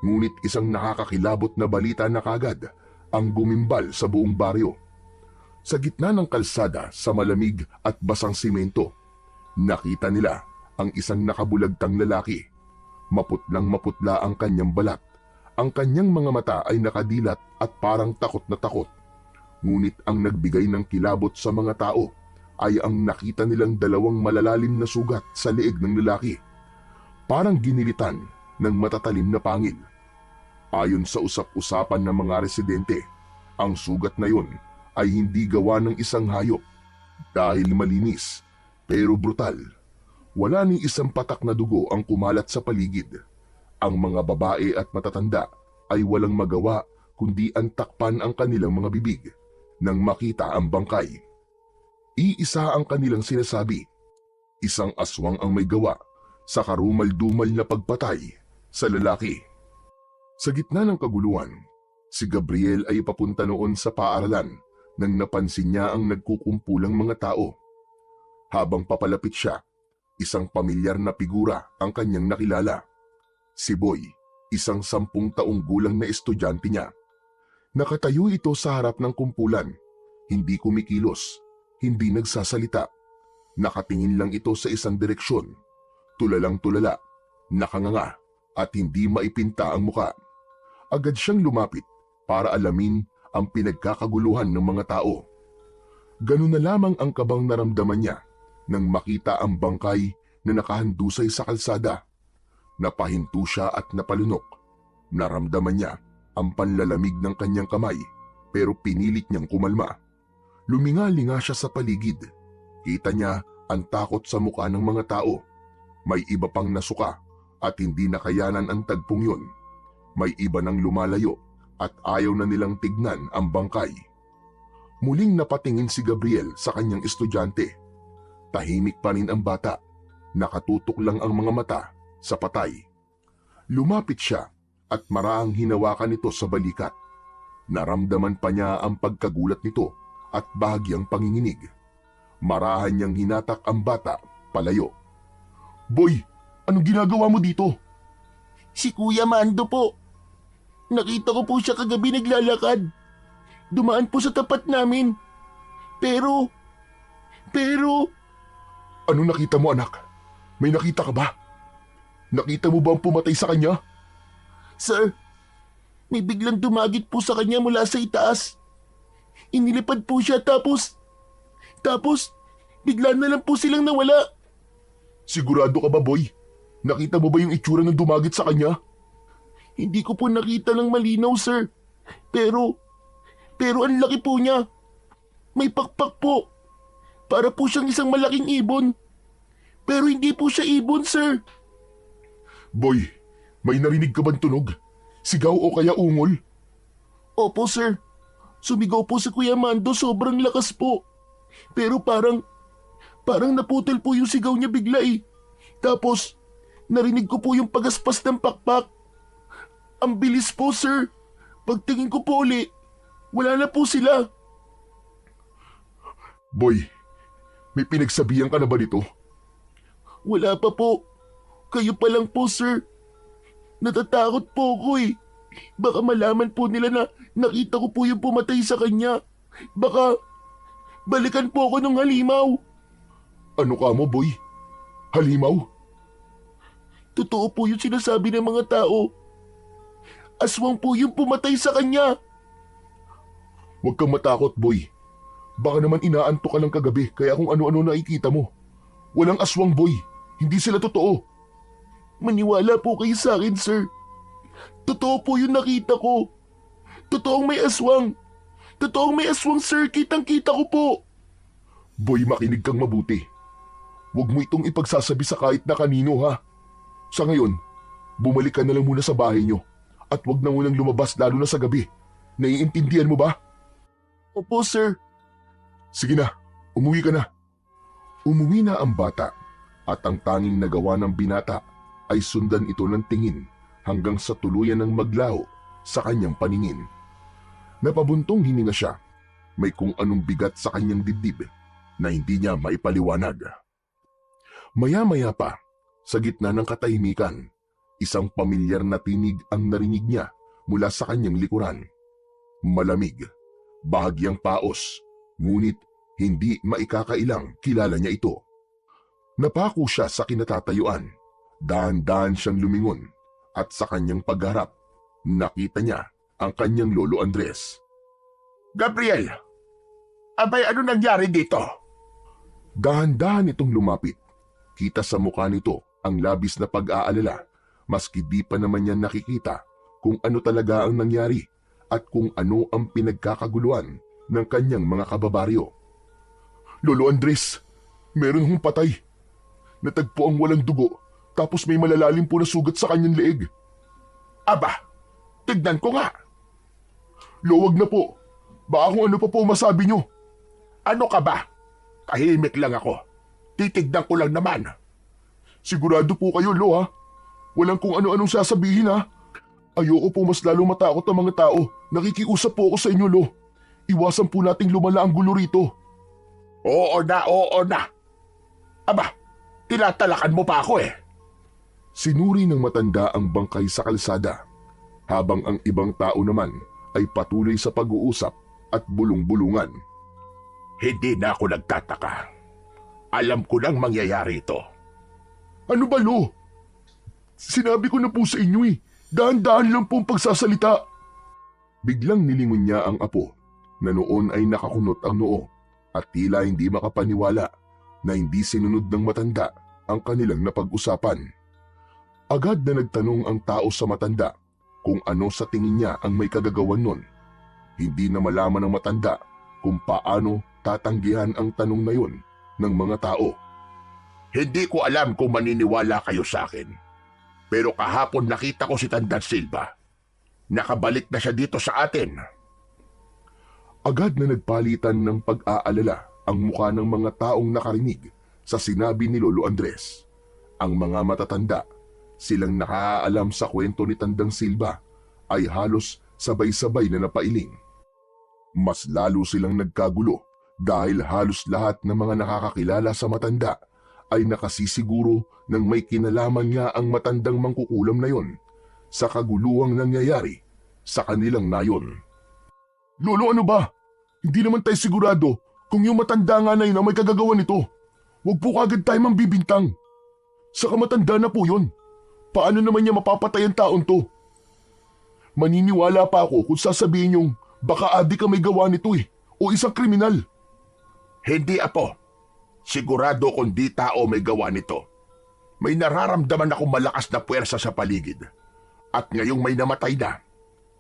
ngunit isang nakakakilabot na balita na kagad ang gumimbal sa buong baryo. Sa gitna ng kalsada sa malamig at basang simento, nakita nila ang isang nakabulagtang lalaki. Maputlang maputla ang kanyang balat. Ang kanyang mga mata ay nakadilat at parang takot na takot. Ngunit ang nagbigay ng kilabot sa mga tao ay ang nakita nilang dalawang malalalim na sugat sa leeg ng lalaki. Parang ginilitan ng matatalim na pangil. Ayon sa usap-usapan ng mga residente, ang sugat na yun ay hindi gawa ng isang hayop dahil malinis pero brutal. Wala ni isang patak na dugo ang kumalat sa paligid. Ang mga babae at matatanda ay walang magawa kundi ang takpan ang kanilang mga bibig nang makita ang bangkay. Iisa ang kanilang sinasabi, isang aswang ang may gawa sa karumal-dumal na pagpatay sa lalaki. Sa gitna ng kaguluhan, si Gabriel ay papunta noon sa paaralan nang napansin niya ang nagkukumpulang mga tao. Habang papalapit siya, isang pamilyar na figura ang kanyang nakilala. Si Boy, isang 10 taong gulang na estudyante niya. Nakatayo ito sa harap ng kumpulan, hindi kumikilos, hindi nagsasalita. Nakatingin lang ito sa isang direksyon, tulalang-tulala, nakanganga at hindi maipinta ang muka. Agad siyang lumapit para alamin ang pinagkakaguluhan ng mga tao. Ganun na lamang ang kabang naramdaman niya nang makita ang bangkay na nakahandusay sa kalsada. Napahinto siya at napalunok. Naramdaman niya ang panlalamig ng kanyang kamay pero pinilit niyang kumalma. Luminga-linga siya sa paligid. Kita niya ang takot sa mukha ng mga tao. May iba pang nasuka at hindi nakayanan ang tagpong yun. May iba nang lumalayo at ayaw na nilang tignan ang bangkay. Muling napatingin si Gabriel sa kanyang estudyante. Tahimik pa rin ang bata. Nakatutok lang ang mga mata sa patay. Lumapit siya at maraang hinawakan ito sa balikat. Naramdaman pa niya ang pagkagulat nito at bahagyang panginginig. Marahan niyang hinatak ang bata palayo. "Boy, anong ginagawa mo dito?" Si Kuya Mando po. Nakita ko po siya kagabi naglalakad. Dumaan po sa tapat namin. Pero... "Anong nakita mo, anak? May nakita ka ba? Nakita mo ba ang pumatay sa kanya?" Sir, may biglang dumagit po sa kanya mula sa itaas. Inilipad po siya tapos bigla na lang po silang nawala. "Sigurado ka ba, boy? Nakita mo ba yung itsura ng dumagit sa kanya?" Hindi ko po nakita ng malinaw, sir. Pero ang laki po niya. May pakpak po. Para po siyang isang malaking ibon. Pero hindi po siya ibon, sir. "Boy, may narinig ka bang tunog? Sigaw o kaya ungol?" Opo, sir. Sumigaw po si Kuya Mando, sobrang lakas po. Pero parang naputol po yung sigaw niya bigla eh. Tapos, narinig ko po yung pagaspas ng pakpak. Ang bilis po, sir. Pagtingin ko po uli, wala na po sila. "Boy, may pinagsabihan ka na ba dito?" Wala pa po. Kayo pa lang po, sir. Natatakot po ako eh. Baka malaman po nila na nakita ko po yung pumatay sa kanya. Baka balikan po ako ng halimaw. Ano ka mo, boy? Halimaw? Totoo po yung sinasabi ng mga tao. Aswang po yung pumatay sa kanya. Huwag kang matakot, boy. Baka naman inaanto ka lang kagabi kaya kung ano-ano nakikita mo. Walang aswang, boy. Hindi sila totoo. Maniwala po kayo sa akin, sir. Totoo po yung nakita ko. Totoong may aswang. Totoong may aswang, sir. Kitang-kita ko po. Boy, makinig kang mabuti. Huwag mo itong ipagsasabi sa kahit na kanino, ha? Sa ngayon, bumalik ka na lang muna sa bahay nyo at huwag na munang lumabas lalo na sa gabi. Naiintindihan mo ba? Opo, sir. Sige na, umuwi ka na. Umuwi na ang bata at ang tanging nagawa ng binata ay sundan ito ng tingin hanggang sa tuluyan ng maglaho sa kanyang paningin. Napabuntong hininga siya. May kung anong bigat sa kanyang dibdib na hindi niya maipaliwanag. Maya-maya pa, sa gitna ng katahimikan, isang pamilyar na tinig ang narinig niya mula sa kanyang likuran. Malamig, bahagyang paos, ngunit hindi maikakailang kilala niya ito. Napako siya sa kinatatayuan. Dahan-dahan siyang lumingon at sa kanyang pagharap, nakita niya ang kanyang lolo Andres. Gabriel! Abay, ano nangyari dito? Dahan-dahan itong lumapit. Kita sa mukha nito ang labis na pag-aalala maski di pa naman niya nakikita kung ano talaga ang nangyari at kung ano ang pinagkakaguluhan ng kanyang mga kababaryo. Lolo Andres, meron hong patay. Natagpo ang walang dugo tapos may malalalim po na sugat sa kanyang leeg. Aba, tignan ko nga. Luwag na po. Baka kung ano pa po masabi nyo. Ano ka ba? Tahimik lang ako. Titignan ko lang naman. Sigurado po kayo, Lo, ha? Walang kung ano-anong sasabihin, ha? Ayoko po mas lalo matakot ang mga tao. Nakikiusap po ako sa inyo, Lo. Iwasan po nating lumala ang gulo rito. Oo na. Aba, tinatalakan mo pa ako eh. Sinuri ng matanda ang bangkay sa kalsada, habang ang ibang tao naman ay patuloy sa pag-uusap at bulong-bulungan. Hindi na ako nagtataka. Alam ko nang mangyayari ito. Ano ba, Lo? Sinabi ko na po sa inyo eh. Dahan-dahan lang po ang pagsasalita. Biglang nilingon niya ang apo na noon ay nakakunot ang noo at tila hindi makapaniwala na hindi sinunod ng matanda ang kanilang napag-usapan. Agad na nagtanong ang tao sa matanda kung ano sa tingin niya ang may kagagawan nun. Hindi na malaman ng matanda kung paano tatanggihan ang tanong na yun ng mga tao. Hindi ko alam kung maniniwala kayo sa akin. Pero kahapon nakita ko si Tandang Silva. Nakabalik na siya dito sa atin. Agad na nagpalitan ng pag-aalala ang mukha ng mga taong nakarinig sa sinabi ni Lolo Andres. Ang mga matatanda, silang nakaalam sa kwento ni Tandang Silva, ay halos sabay-sabay na napailing. Mas lalo silang nagkagulo dahil halos lahat ng mga nakakakilala sa matanda ay nakasisiguro ng may kinalaman nga ang matandang mangkukulam na yon sa kaguluhang nangyayari sa kanilang nayon. Lolo, ano ba? Hindi naman tayo sigurado kung yung matanda nga na yun ang may kagagawa nito. Huwag po kagad tayo mambibintang. Saka matanda na po yun. Paano naman niya mapapatay ang taon to? Maniniwala pa ako kung sasabihin yung baka adik ka may gawa nito eh, o isang kriminal. Hindi, apo. Sigurado kung di tao may gawa nito. May nararamdaman akong malakas na puwersa sa paligid. At ngayong may namatay na,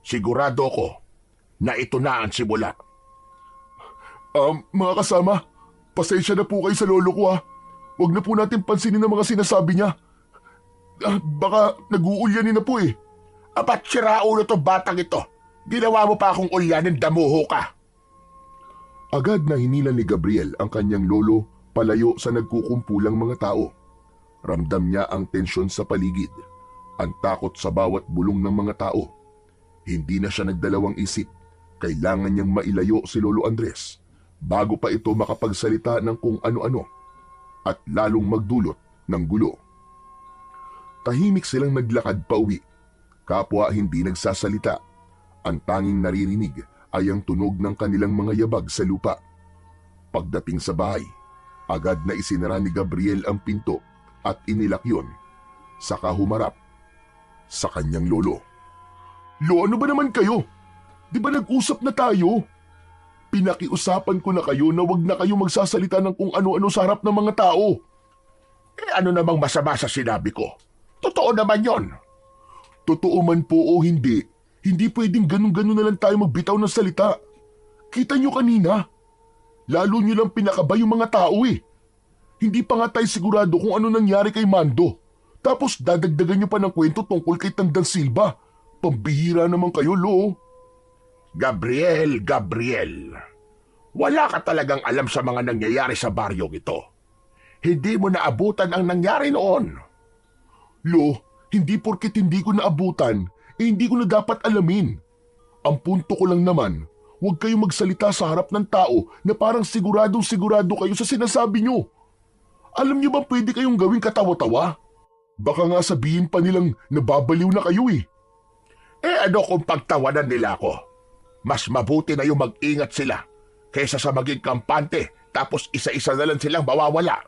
sigurado ko na ito na ang simula. Mga kasama, pasensya na po kayo sa lolo ko ha. Huwag na po natin pansinin ang mga sinasabi niya. Baka nag-uulyanin na po eh. Abat siraulo to batang ito. Ginawa mo pa akong ulyanin, damuho ka. Agad na hinila ni Gabriel ang kanyang lolo palayo sa nagkukumpulang mga tao. Ramdam niya ang tensyon sa paligid, ang takot sa bawat bulong ng mga tao. Hindi na siya nagdalawang isip. Kailangan niyang mailayo si Lolo Andres bago pa ito makapagsalita ng kung ano-ano at lalong magdulot ng gulo. Tahimik silang naglakad pauwi. Kapwa hindi nagsasalita. Ang tanging naririnig ay ang tunog ng kanilang mga yabag sa lupa. Pagdating sa bahay, agad na isinara ni Gabriel ang pinto at inilak yun. Saka humarap sa kanyang lolo. Lo, ano ba naman kayo? Di ba nag-usap na tayo? Pinakiusapan ko na kayo na wag na kayo magsasalita ng kung ano-ano sa harap ng mga tao. Ano namang masama sa sinabi ko? Totoo naman yon. Totoo man po o hindi, hindi pwedeng ganun-ganun na lang tayo magbitaw ng salita. Kita nyo kanina, lalo nyo lang pinakaba yung mga tao eh. Hindi pa nga tayo sigurado kung ano nangyari kay Mando. Tapos dadagdagan nyo pa ng kwento tungkol kay Tandang Silva. Pambihira naman kayo, Lo. Gabriel, wala ka talagang alam sa mga nangyayari sa baryong ito. Hindi mo naabutan ang nangyari noon. Lo, hindi porket hindi ko naabutan, hindi ko na dapat alamin. Ang punto ko lang naman, huwag kayong magsalita sa harap ng tao na parang siguradong-sigurado kayo sa sinasabi nyo. Alam nyo ba pwede kayong gawing katawa-tawa? Baka nga sabihin pa nilang nababaliw na kayo eh. Ano kung pagtawanan nila ako? Mas mabuti na yung mag-ingat sila kaysa sa maging kampante tapos isa-isa na lang silang mawawala.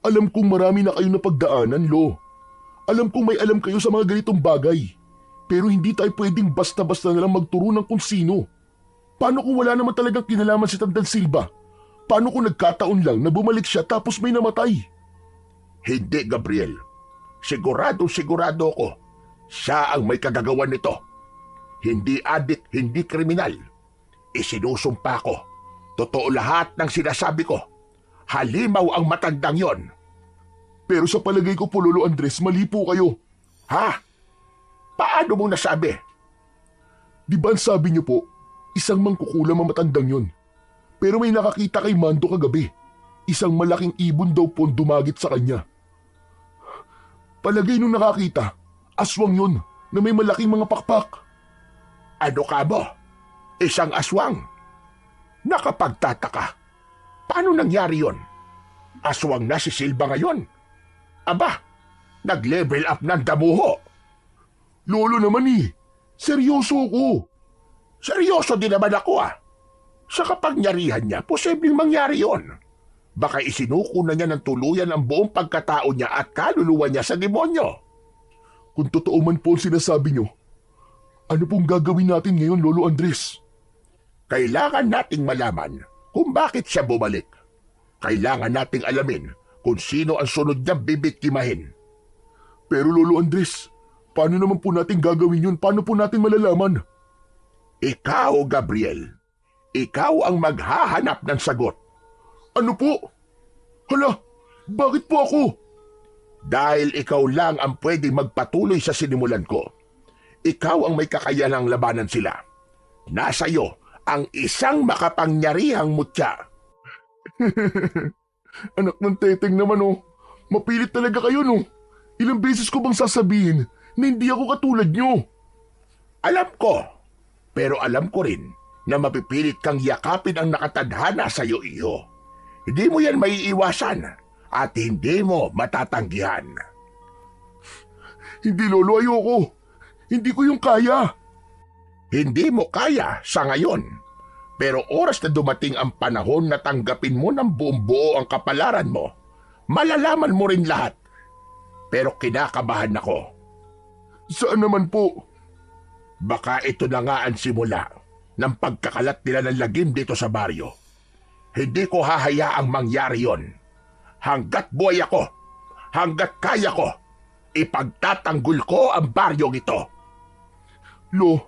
Alam kong marami na kayo na pagdaanan, Lo. Alam kong may alam kayo sa mga ganitong bagay. Pero hindi tayo pwedeng basta-basta na lang magturo ng kung sino. Paano kung wala naman talagang kinalaman si Tandang Silva? Paano kung nagkataon lang na bumalik siya tapos may namatay? Hindi, Gabriel. Sigurado ko. Siya ang may kagagawan nito. Hindi adik, hindi kriminal. Isinusumpa ko. Totoo lahat ng sinasabi ko. Halimaw ang matandang yon. Pero sa palagay ko po, Lolo Andres, mali po kayo. Ha? Paano mo nasabi? Di ba ang sabi niyo po, isang mangkukulam ang matandang yon. Pero may nakakita kay Mando kagabi. Isang malaking ibon daw po ang dumagit sa kanya. Palagay nung nakakita, aswang yun na may malaking mga pakpak. Ano ka mo? Isang aswang? Nakapagtataka. Paano nangyari yon? Aswang na si Silva ngayon. Aba, nag-level up ng damuho. Lolo naman eh, seryoso ko. Seryoso din naman ako ah. Sa kapangyarihan niya, posibleng mangyari yon. Baka isinuko na niya ng tuluyan ang buong pagkatao niya at kaluluwa niya sa demonyo. Kung totoo man po ang sinasabi niyo, ano pong gagawin natin ngayon, Lolo Andres? Kailangan nating malaman kung bakit siya bumalik. Kailangan nating alamin kung sino ang sunod niyang bibiktimahin. Pero Lolo Andres, paano naman po natin gagawin yun? Paano po natin malalaman? Ikaw, Gabriel. Ikaw ang maghahanap ng sagot. Ano po? Hala, bakit po ako? Dahil ikaw lang ang pwedeng magpatuloy sa sinimulan ko. Ikaw ang may kakayanang labanan sila. Nasa iyo ang isang makapangyarihang mutya. Anak ng teteng naman oh. Mapilit talaga kayo no. Ilang beses ko bang sasabihin na hindi ako katulad nyo? Alam ko. Pero alam ko rin na mapipilit kang yakapin ang nakatadhana sa iyo, iho. Hindi mo yan maiiwasan at hindi mo matatanggihan. Hindi, Lolo, ayoko. Hindi ko yung kaya. Hindi mo kaya sa ngayon. Pero oras na dumating ang panahon na tanggapin mo ng buong buo ang kapalaran mo, malalaman mo rin lahat. Pero kinakabahan ako. Saan naman po? Baka ito na nga ang simula ng pagkakalat nila ng lagim dito sa baryo. Hindi ko hahayaang mangyari yon. Hanggat buhay ako, hanggat kaya ko, ipagtatanggol ko ang baryong ito. Lo,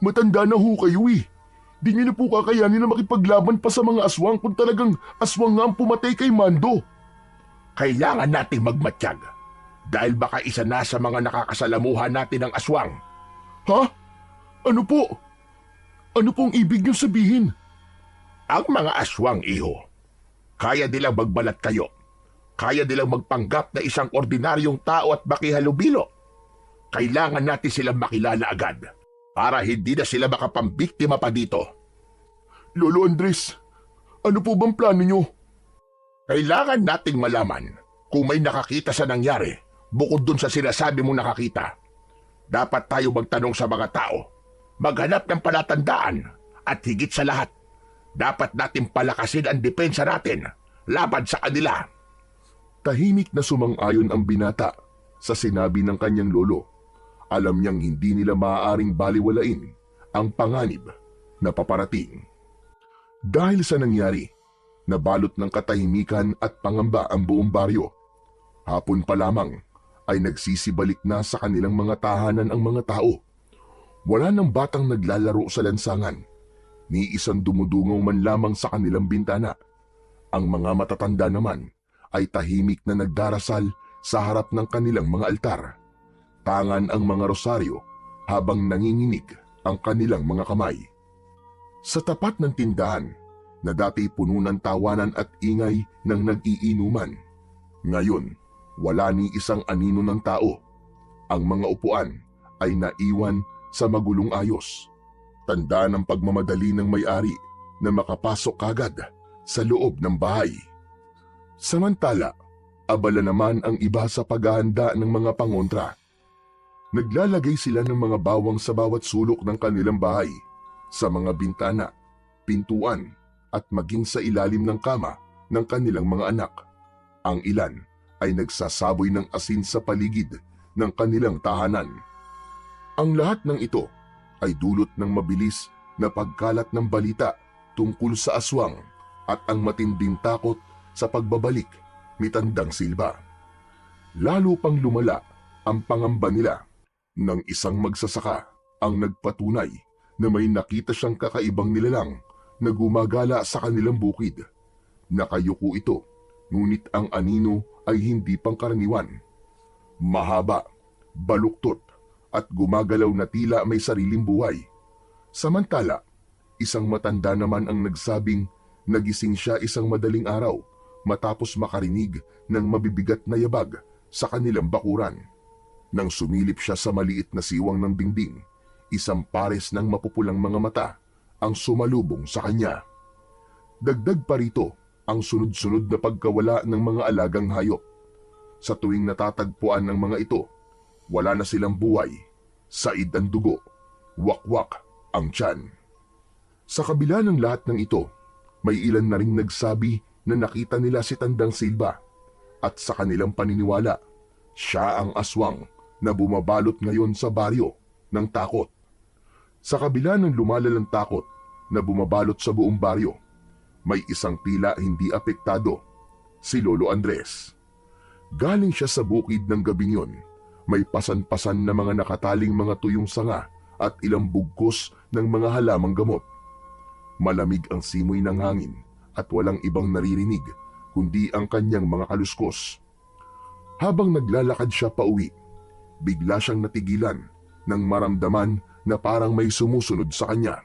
matanda na ho kayo eh. Di niyo na po kakayanin na makipaglaban pa sa mga aswang kung talagang aswang nga ang pumatay kay Mando. Kailangan nating magmatsyag dahil baka isa na sa mga nakakasalamuhan natin ang aswang. Ha? Ano po? Ano pong ibig niyo sabihin? Ang mga aswang, iho, kaya nilang magbalat kayo. Kaya nilang magpanggap na isang ordinaryong tao at makihalubilo. Kailangan natin silang makilala agad para hindi na sila makapambiktima pa dito. Lolo Andres, ano po bang plano niyo? Kailangan nating malaman kung may nakakita sa nangyari bukod dun sa sinasabi mong nakakita. Dapat tayo magtanong sa mga tao, maghanap ng palatandaan, at higit sa lahat, dapat natin palakasin ang depensa natin laban sa kanila. Tahimik na sumang-ayon ang binata sa sinabi ng kanyang lolo. Alam niyang hindi nila maaaring baliwalain ang panganib na paparating. Dahil sa nangyari, nabalot ng katahimikan at pangamba ang buong baryo. Hapon pa lamang ay nagsisibalik na sa kanilang mga tahanan ang mga tao. Wala nang batang naglalaro sa lansangan, ni isang dumudungaw man lamang sa kanilang bintana. Ang mga matatanda naman ay tahimik na nagdarasal sa harap ng kanilang mga altar. Tangan ang mga rosaryo habang nanginginig ang kanilang mga kamay. Sa tapat ng tindahan na dati puno ng tawanan at ingay ng nag-iinuman, ngayon wala ni isang anino ng tao. Ang mga upuan ay naiwan sa magulong ayos. Tanda ng pagmamadali ng may-ari na makapasok kagad sa loob ng bahay. Samantala, abala naman ang iba sa paghahanda ng mga pangontra. Naglalagay sila ng mga bawang sa bawat sulok ng kanilang bahay, sa mga bintana, pintuan at maging sa ilalim ng kama ng kanilang mga anak. Ang ilan ay nagsasaboy ng asin sa paligid ng kanilang tahanan. Ang lahat ng ito ay dulot ng mabilis na pagkalat ng balita tungkol sa aswang at ang matinding takot sa pagbabalik ni Tandang Silba. Lalo pang lumala ang pangamba nila nang isang magsasaka ang nagpatunay na may nakita siyang kakaibang nilalang na gumagala sa kanilang bukid. Nakayuko ito, ngunit ang anino ay hindi pangkaraniwan. Mahaba, baluktot at gumagalaw na tila may sariling buhay. Samantala, isang matanda naman ang nagsabing nagising siya isang madaling araw matapos makarinig ng mabibigat na yabag sa kanilang bakuran. Nang sumilip siya sa maliit na siwang ng dingding, isang pares ng mapupulang mga mata ang sumalubong sa kanya. Dagdag pa rito ang sunod-sunod na pagkawala ng mga alagang hayop. Sa tuwing natatagpuan ng mga ito, wala na silang buhay, said ang dugo, wakwak ang tiyan. Sa kabila ng lahat ng ito, may ilan na ring nagsabi na nakita nila si Tandang Silba at sa kanilang paniniwala, siya ang aswang na bumabalot ngayon sa baryo ng takot. Sa kabila ng lumalalang takot na bumabalot sa buong baryo, may isang tila hindi apektado, si Lolo Andres. Galing siya sa bukid ng gabing yon, may pasan-pasan na mga nakataling mga tuyong sanga at ilang bugkos ng mga halamang gamot. Malamig ang simoy ng hangin at walang ibang naririnig kundi ang kanyang mga kaluskos. Habang naglalakad siya pauwi, bigla siyang natigilan nang maramdaman na parang may sumusunod sa kanya.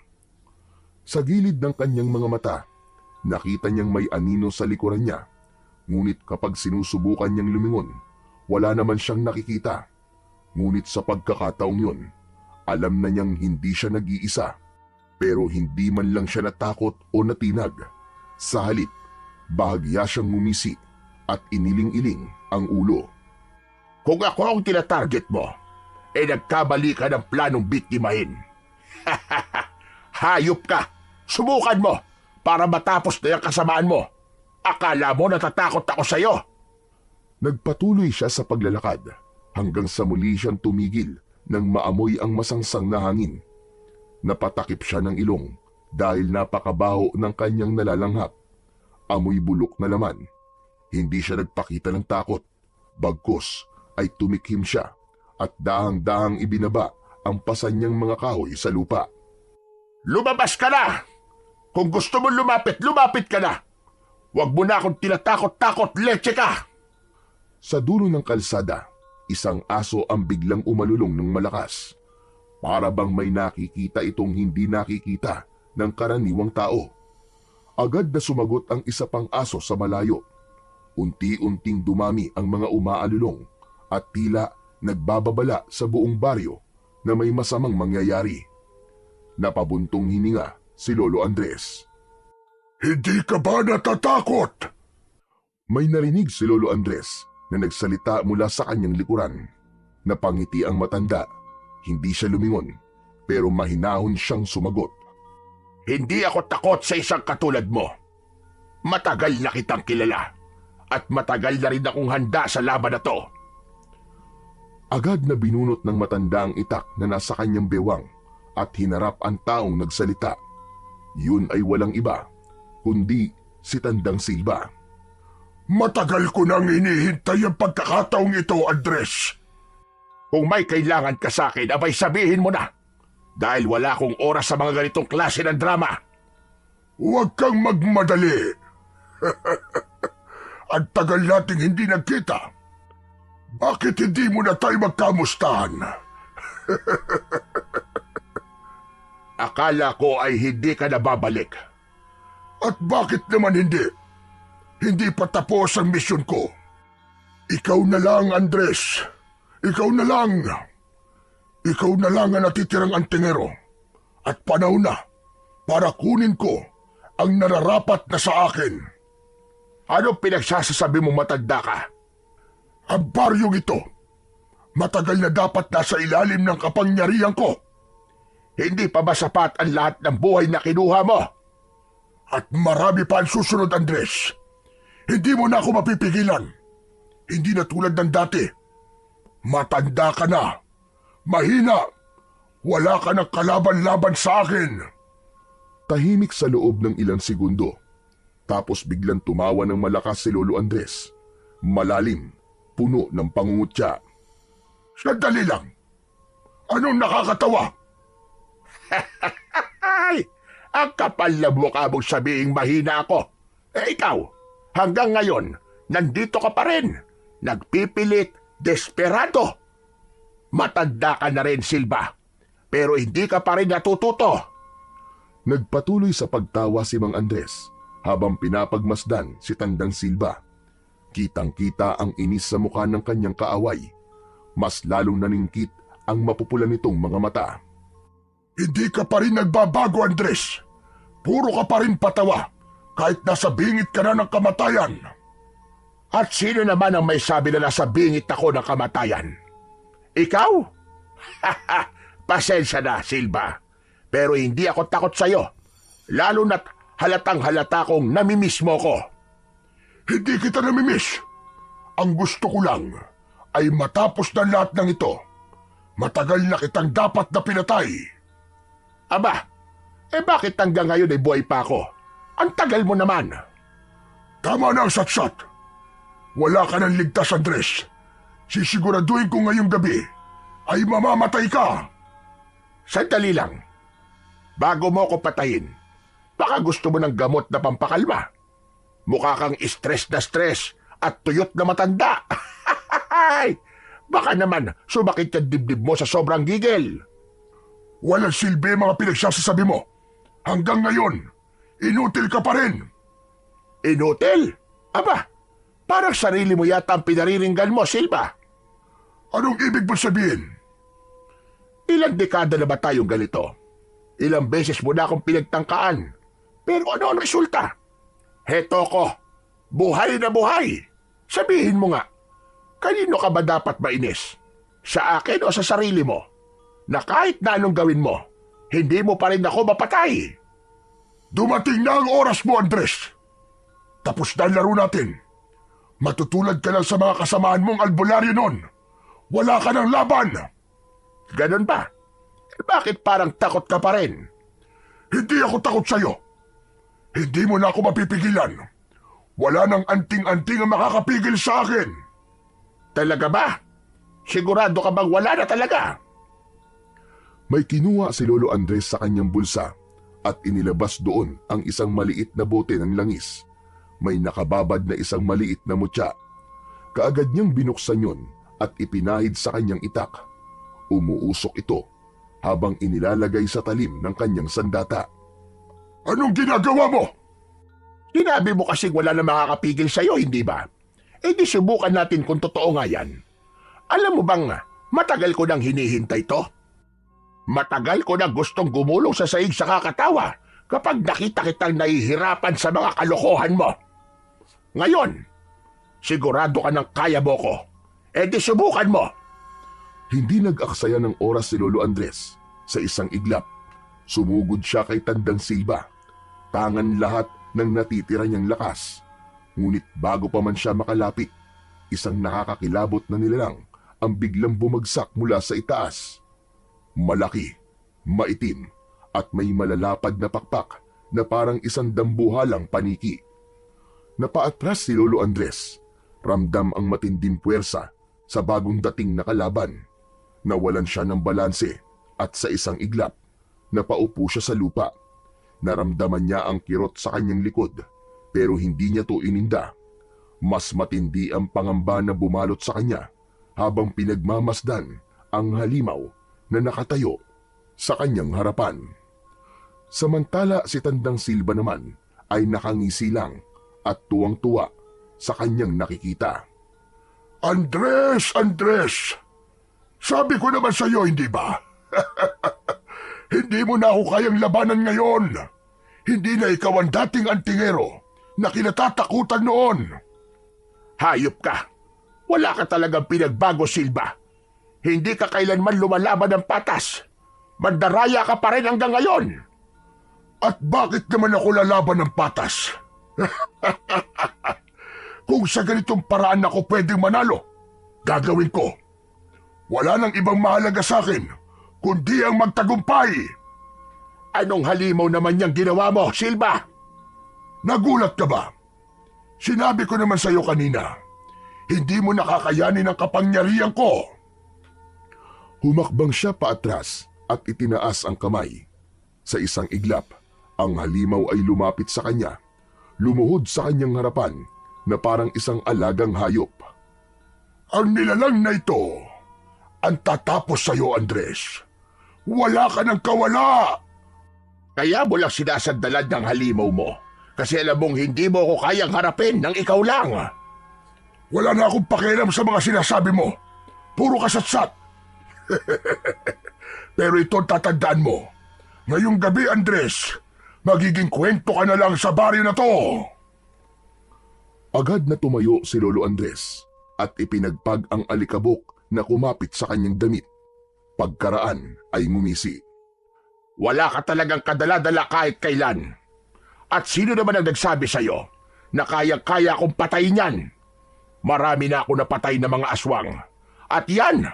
Sa gilid ng kanyang mga mata, nakita niyang may anino sa likuran niya, ngunit kapag sinusubukan niyang lumingon, wala naman siyang nakikita. Ngunit sa pagkakataong yun, alam na niyang hindi siya nag-iisa, pero hindi man lang siya natakot o natinag. Sa halip, bahagya siyang ngumisi at iniling-iling ang ulo. Kung ako ang tinatarget mo, nagkamali ka ng planong biktimahin. Hayop ka! Subukan mo para matapos na yung kasamaan mo. Akala mo natatakot ako sa'yo? Nagpatuloy siya sa paglalakad hanggang sa muli siyang tumigil nang maamoy ang masangsang na hangin. Napatakip siya ng ilong dahil napakabaho ng kanyang nalalanghap. Amoy bulok na laman. Hindi siya nagpakita ng takot. Bagkus ay tumikhim siya at dahang-dahang ibinaba ang pasan niyang mga kahoy sa lupa. Lumabas ka na! Kung gusto mo lumapit, lumapit ka na! Huwag mo na akong tinatakot-takot, leche ka! Sa dulo ng kalsada, isang aso ang biglang umalulong ng malakas. Para bang may nakikita itong hindi nakikita ng karaniwang tao. Agad na sumagot ang isa pang aso sa malayo. Unti-unting dumami ang mga umaalulong at tila nagbababala sa buong baryo na may masamang mangyayari. Napabuntong hininga si Lolo Andres. Hindi ka ba natatakot? May narinig si Lolo Andres na nagsalita mula sa kanyang likuran. Napangiti ang matanda. Hindi siya lumingon, pero mahinahon siyang sumagot. Hindi ako takot sa isang katulad mo. Matagal na kitang kilala at matagal na rin akong handa sa laban na to. Agad na binunot ng matanda ang itak na nasa kanyang bewang at hinarap ang taong nagsalita. Yun ay walang iba, kundi si Tandang Silva. Matagal ko nang hinihintay ang pagkakataong ito, Andres. Kung may kailangan ka sa akin, abay sabihin mo na. Dahil wala akong oras sa mga ganitong klase ng drama. Huwag kang magmadali. Ang tagal nating hindi nagkita. Bakit hindi mo na tayo magkamustahan? Akala ko ay hindi ka nababalik. At bakit naman hindi? Hindi pa tapos ang misyon ko. Ikaw na lang, Andres. Ikaw na lang. Ikaw na lang ang natitirang antingero. At panahon na para kunin ko ang nararapat na sa akin. Ano pinagsasasabi mo, matanda ka? Ang baryong ito, matagal na dapat nasa ilalim ng kapangyarihan ko. Hindi pa ba sapat ang lahat ng buhay na kinuha mo? At marami pa ang susunod, Andres. Hindi mo na ako mapipigilan. Hindi na tulad ng dati. Matanda ka na. Mahina. Wala ka ng kalaban-laban sa akin. Tahimik sa loob ng ilang segundo. Tapos biglang tumawa ng malakas si Lolo Andres. Malalim, puno ng pangungutya. Sandali lang. Anong nakakatawa? Ay, ang kapal na mukha mong sabihing mahina ako. Ikaw, hanggang ngayon, nandito ka pa rin. Nagpipilit, desperado. Matanda ka na rin, Silva. Pero hindi ka pa rin natututo. Nagpatuloy sa pagtawa si Mang Andres habang pinapagmasdan si Tandang Silva. Kitang-kita ang inis sa mukha ng kanyang kaaway. Mas lalong naningkit ang mapupula nitong mga mata. Hindi ka pa rin nagbabago, Andres. Puro ka pa rin patawa kahit nasa bingit ka na ng kamatayan. At sino naman ang may sabi na nasa bingit ako ng kamatayan? Ikaw? Pasensya na, Silva. Pero hindi ako takot sa'yo. Lalo na't halatang halata kong namimiss mo ko. Hindi kita namimiss. Ang gusto ko lang ay matapos na lahat ng ito. Matagal na kitang dapat na pinatay. Aba, bakit hanggang ngayon ay buhay pa ako? Ang tagal mo naman. Tama na ang satsat. Wala ka ng ligtas, Andres. Sisiguraduhin ko ngayong gabi ay mamamatay ka. Sandali lang. Bago mo ko patayin, baka gusto mo ng gamot na pampakalma. Mukha kang stress na stress at tuyot na matanda. Baka naman sumakit yung dibdib mo sa sobrang gigil. Walang silbi mga pinagsasasabi mo. Hanggang ngayon, inutil ka pa rin. Inutil? Aba, parang sarili mo yata ang pinariringgan mo, Silva. Anong ibig mo sabihin? Ilang dekada na ba tayong ganito? Ilang beses mo na akong pinagtangkaan. Pero ano ang resulta? Heto ko, buhay na buhay. Sabihin mo nga, kanino ka ba dapat mainis? Sa akin o sa sarili mo? Na kahit na anong gawin mo, hindi mo pa rin ako mapatay. Dumating na ang oras mo, Andres. Tapos na ang laro natin. Matutulad ka lang sa mga kasamaan mong albularyo noon. Wala ka ng laban. Ganon ba? Bakit parang takot ka pa rin? Hindi ako takot sa'yo. Hindi mo na ako mapipigilan. Wala nang anting-anting ang makakapigil sa akin. Talaga ba? Sigurado ka bang wala na talaga? May kinuha si Lolo Andres sa kanyang bulsa at inilabas doon ang isang maliit na bote ng langis. May nakababad na isang maliit na mutya. Kaagad niyang binuksan yun at ipinahid sa kanyang itak. Umuusok ito habang inilalagay sa talim ng kanyang sandata. Anong ginagawa mo? Sinabi mo kasing wala na makakapigil sa'yo, hindi ba? Di subukan natin kung totoo nga yan. Alam mo bang matagal ko nang hinihintay to? Matagal ko nang gustong gumulong sa sahig sa kakatawa kapag nakita kitang nahihirapan sa mga kalokohan mo. Ngayon, sigurado ka ng kaya mo ko. Di subukan mo. Hindi nag-aksaya ng oras si Lolo Andres. Sa isang iglap, sumugod siya kay Tandang Silva. Tangan lahat ng natitira niyang lakas. Ngunit bago pa man siya makalapit, isang nakakakilabot na nilalang ang biglang bumagsak mula sa itaas. Malaki, maitim, at may malalapad na pakpak na parang isang dambuhalang paniki. Napaatras si Lolo Andres. Ramdam ang matinding puwersa sa bagong dating na kalaban. Nawalan siya ng balanse at sa isang iglap, napaupo siya sa lupa. Naramdaman niya ang kirot sa kanyang likod pero hindi niya to ininda. Mas matindi ang pangamba na bumalot sa kanya habang pinagmamasdan ang halimaw na nakatayo sa kanyang harapan. Samantala si Tandang Silva naman ay nakangisi lang at tuwang-tuwa sa kanyang nakikita. Andres! Andres! Sabi ko naman sa iyo, hindi ba? Hindi mo na ako kayang labanan ngayon. Hindi na ikaw ang dating antingero na kinatatakutan noon. Hayop ka! Wala ka talagang pinagbago, Silva. Hindi ka kailanman lumalaban ng patas. Mandaraya ka pa rin hanggang ngayon. At bakit naman ako lalaban ng patas? Kung sa ganitong paraan ako pwedeng manalo, gagawin ko. Wala nang ibang mahalaga sa akin, kundi ang magtagumpay. Anong halimaw naman niyang ginawa mo, Silva? Nagulat ka ba? Sinabi ko naman sa iyo kanina, hindi mo nakakayanin ang kapangyarihan ko. Humakbang siya paatras at itinaas ang kamay. Sa isang iglap, ang halimaw ay lumapit sa kanya. Lumuhod sa kanyang harapan na parang isang alagang hayop. Ang nilalang na ito, ang tatapos sa iyo, Andres. Wala ka ng kawala! Kaya mo lang sinasandalan ng halimaw mo kasi alam mong hindi mo ako kayang harapin ng ikaw lang. Wala na akong pakialam sa mga sinasabi mo. Puro kasatsat. Pero ito tatandaan mo. Ngayong gabi, Andres, magiging kwento ka na lang sa baryo na to. Agad na tumayo si Lolo Andres at ipinagpag ang alikabok na kumapit sa kanyang damit. Pagkaraan ay ngumisi. Wala ka talagang kadala-dala kahit kailan. At sino naman ang nagsabi sa'yo na kayang-kaya akong patayin yan? Marami na ako napatay na mga aswang. At yan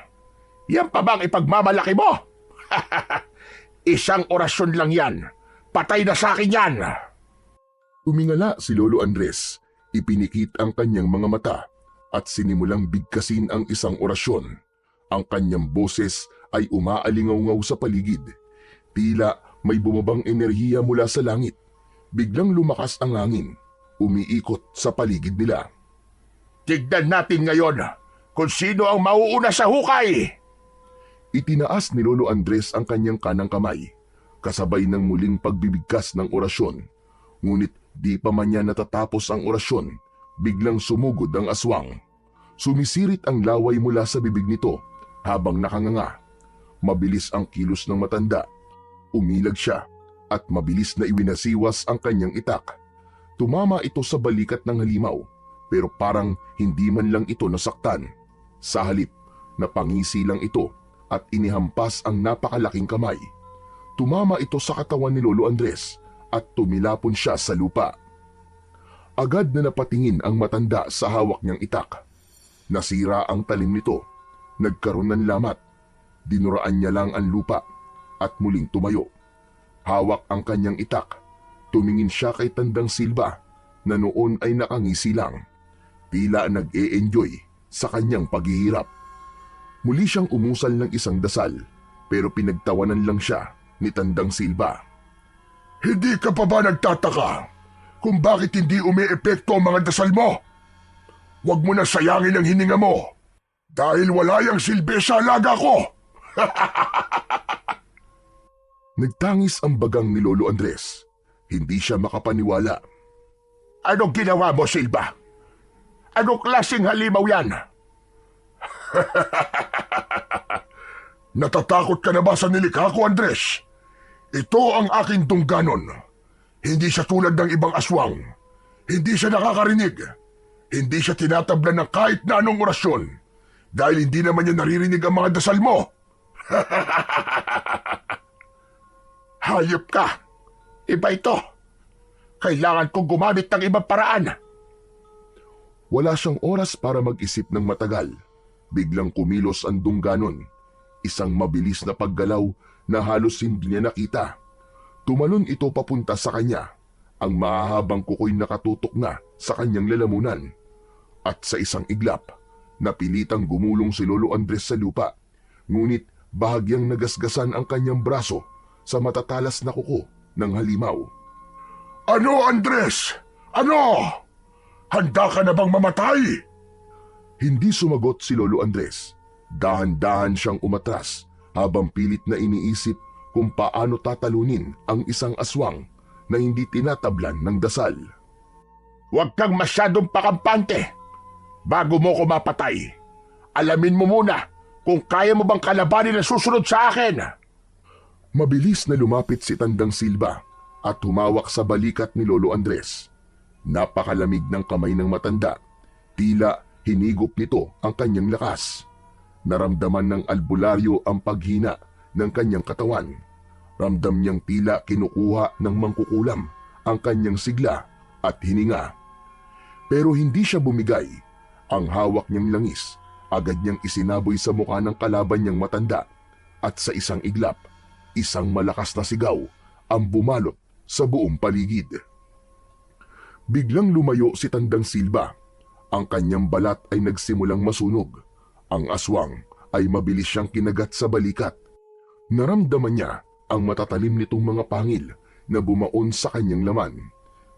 pa bang ipagmamalaki mo? Isang orasyon lang yan. Patay na sa akin yan. Tumingala si Lolo Andres. Ipinikit ang kanyang mga mata at sinimulang bigkasin ang isang orasyon. Ang kanyang boses ay umaalingaw-ngaw sa paligid. Tila may bumabang enerhiya mula sa langit. Biglang lumakas ang hangin, umiikot sa paligid nila. Tignan natin ngayon kung sino ang mauuna sa hukay. Itinaas ni Lolo Andres ang kanyang kanang kamay, kasabay ng muling pagbibigkas ng orasyon. Ngunit di pa man niya natatapos ang orasyon, biglang sumugod ang aswang. Sumisirit ang laway mula sa bibig nito habang nakanganga. Mabilis ang kilos ng matanda. Umilag siya at mabilis na iwinasiwas ang kanyang itak. Tumama ito sa balikat ng halimaw pero parang hindi man lang ito nasaktan. Sa halip, napangisi lang ito at inihampas ang napakalaking kamay. Tumama ito sa katawan ni Lolo Andres at tumilapon siya sa lupa. Agad na napatingin ang matanda sa hawak niyang itak. Nasira ang talim nito. Nagkaroon ng lamat. Dinuraan niya lang ang lupa at muling tumayo. Hawak ang kanyang itak. Tumingin siya kay Tandang Silva na noon ay nakangisi lang. Tila nag-e-enjoy sa kanyang paghihirap. Muli siyang umusal ng isang dasal pero pinagtawanan lang siya ni Tandang Silva. Hindi ka pa ba nagtataka kung bakit hindi umi-epekto ang mga dasal mo? Huwag mo na sayangin ang hininga mo dahil wala yang silbi sa alaga ko. Nagtangis ang bagang ni Lolo Andres. Hindi siya makapaniwala. Anong ginawa mo, Silva? Anong klaseng halimaw yan? Natatakot ka na ba sa nilikha ko, Andres? Ito ang aking tungganon. Hindi siya tulad ng ibang aswang. Hindi siya nakakarinig. Hindi siya tinatablan ng kahit na anong orasyon. dahil hindi naman niya naririnig ang mga dasal mo. Hayop ka! Iba ito! Kailangan kong gumamit ng ibang paraan. Wala siyang oras para mag-isip ng matagal. Biglang kumilos ang dungganon. Isang mabilis na paggalaw na halos hindi niya nakita. Tumalon ito papunta sa kanya. Ang mahahabang kuko'y nakatutok na sa kanyang lalamunan. At sa isang iglap, napilitang gumulong si Lolo Andres sa lupa. Ngunit bahagyang nagasgasan ang kanyang braso sa matatalas na kuko ng halimaw. Ano, Andres? Ano? Handa ka na bang mamatay? Hindi sumagot si Lolo Andres. Dahan-dahan siyang umatras habang pilit na iniisip kung paano tatalunin ang isang aswang na hindi tinatablan ng dasal. Huwag kang masyadong pakampante. Bago mo ko mapatay, alamin mo muna kung kaya mo bang kalabanin ang susunod sa akin. Mabilis na lumapit si Tandang Silva at humawak sa balikat ni Lolo Andres. Napakalamig ng kamay ng matanda. Tila hinigop nito ang kanyang lakas. Naramdaman ng albularyo ang paghina ng kanyang katawan. Ramdam niyang tila kinukuha ng mangkukulam ang kanyang sigla at hininga. Pero hindi siya bumigay. Ang hawak niyang langis, agad niyang isinaboy sa mukha ng kalaban niyang matanda. At sa isang iglap, isang malakas na sigaw ang bumalot sa buong paligid. Biglang lumayo si Tandang Silva. Ang kanyang balat ay nagsimulang masunog. Ang aswang ay mabilis siyang kinagat sa balikat. Naramdaman niya ang matatalim nitong mga pangil na bumaon sa kanyang laman.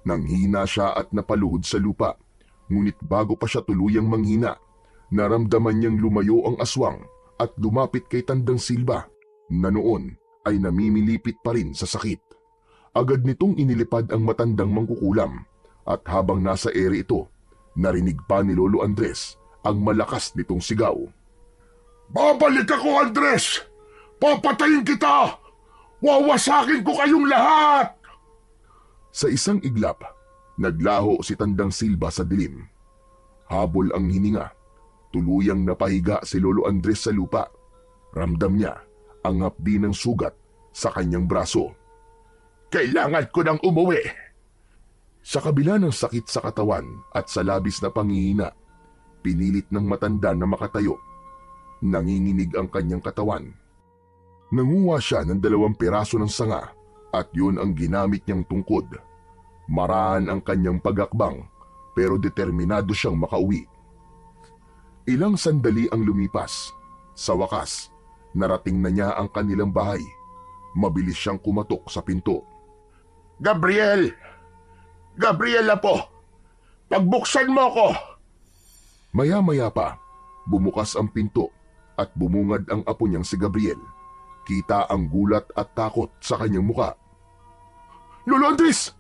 Nanghina siya at napaluhod sa lupa. Ngunit bago pa siya tuluyang manghina, naramdaman niyang lumayo ang aswang at lumapit kay Tandang Silva na noon ay namimilipit pa rin sa sakit. Agad nitong inilipad ang matandang mangkukulam at habang nasa ere ito, narinig pa ni Lolo Andres ang malakas nitong sigaw. Babalik ako, Andres! Papatayin kita! Wawasakin ko kayong lahat! Sa isang iglap, naglaho si Tandang Silva sa dilim. Habol ang hininga. Tuluyang napahiga si Lolo Andres sa lupa. Ramdam niya ang hapdi ng sugat sa kanyang braso. Kailangan ko nang umuwi. Sa kabila ng sakit sa katawan at sa labis na panghihina, pinilit ng matanda na makatayo. Nanginginig ang kanyang katawan. Nanguha siya ng 2 piraso ng sanga at yun ang ginamit niyang tungkod. Maraan ang kanyang pagakbang pero determinado siyang makauwi. Ilang sandali ang lumipas. Sa wakas, narating na niya ang kanilang bahay. Mabilis siyang kumatok sa pinto. Gabriel! Gabriel po! Pagbuksan mo ko! Maya-maya pa, bumukas ang pinto at bumungad ang apo niyang si Gabriel. Kita ang gulat at takot sa kanyang muka. Lolo Andres!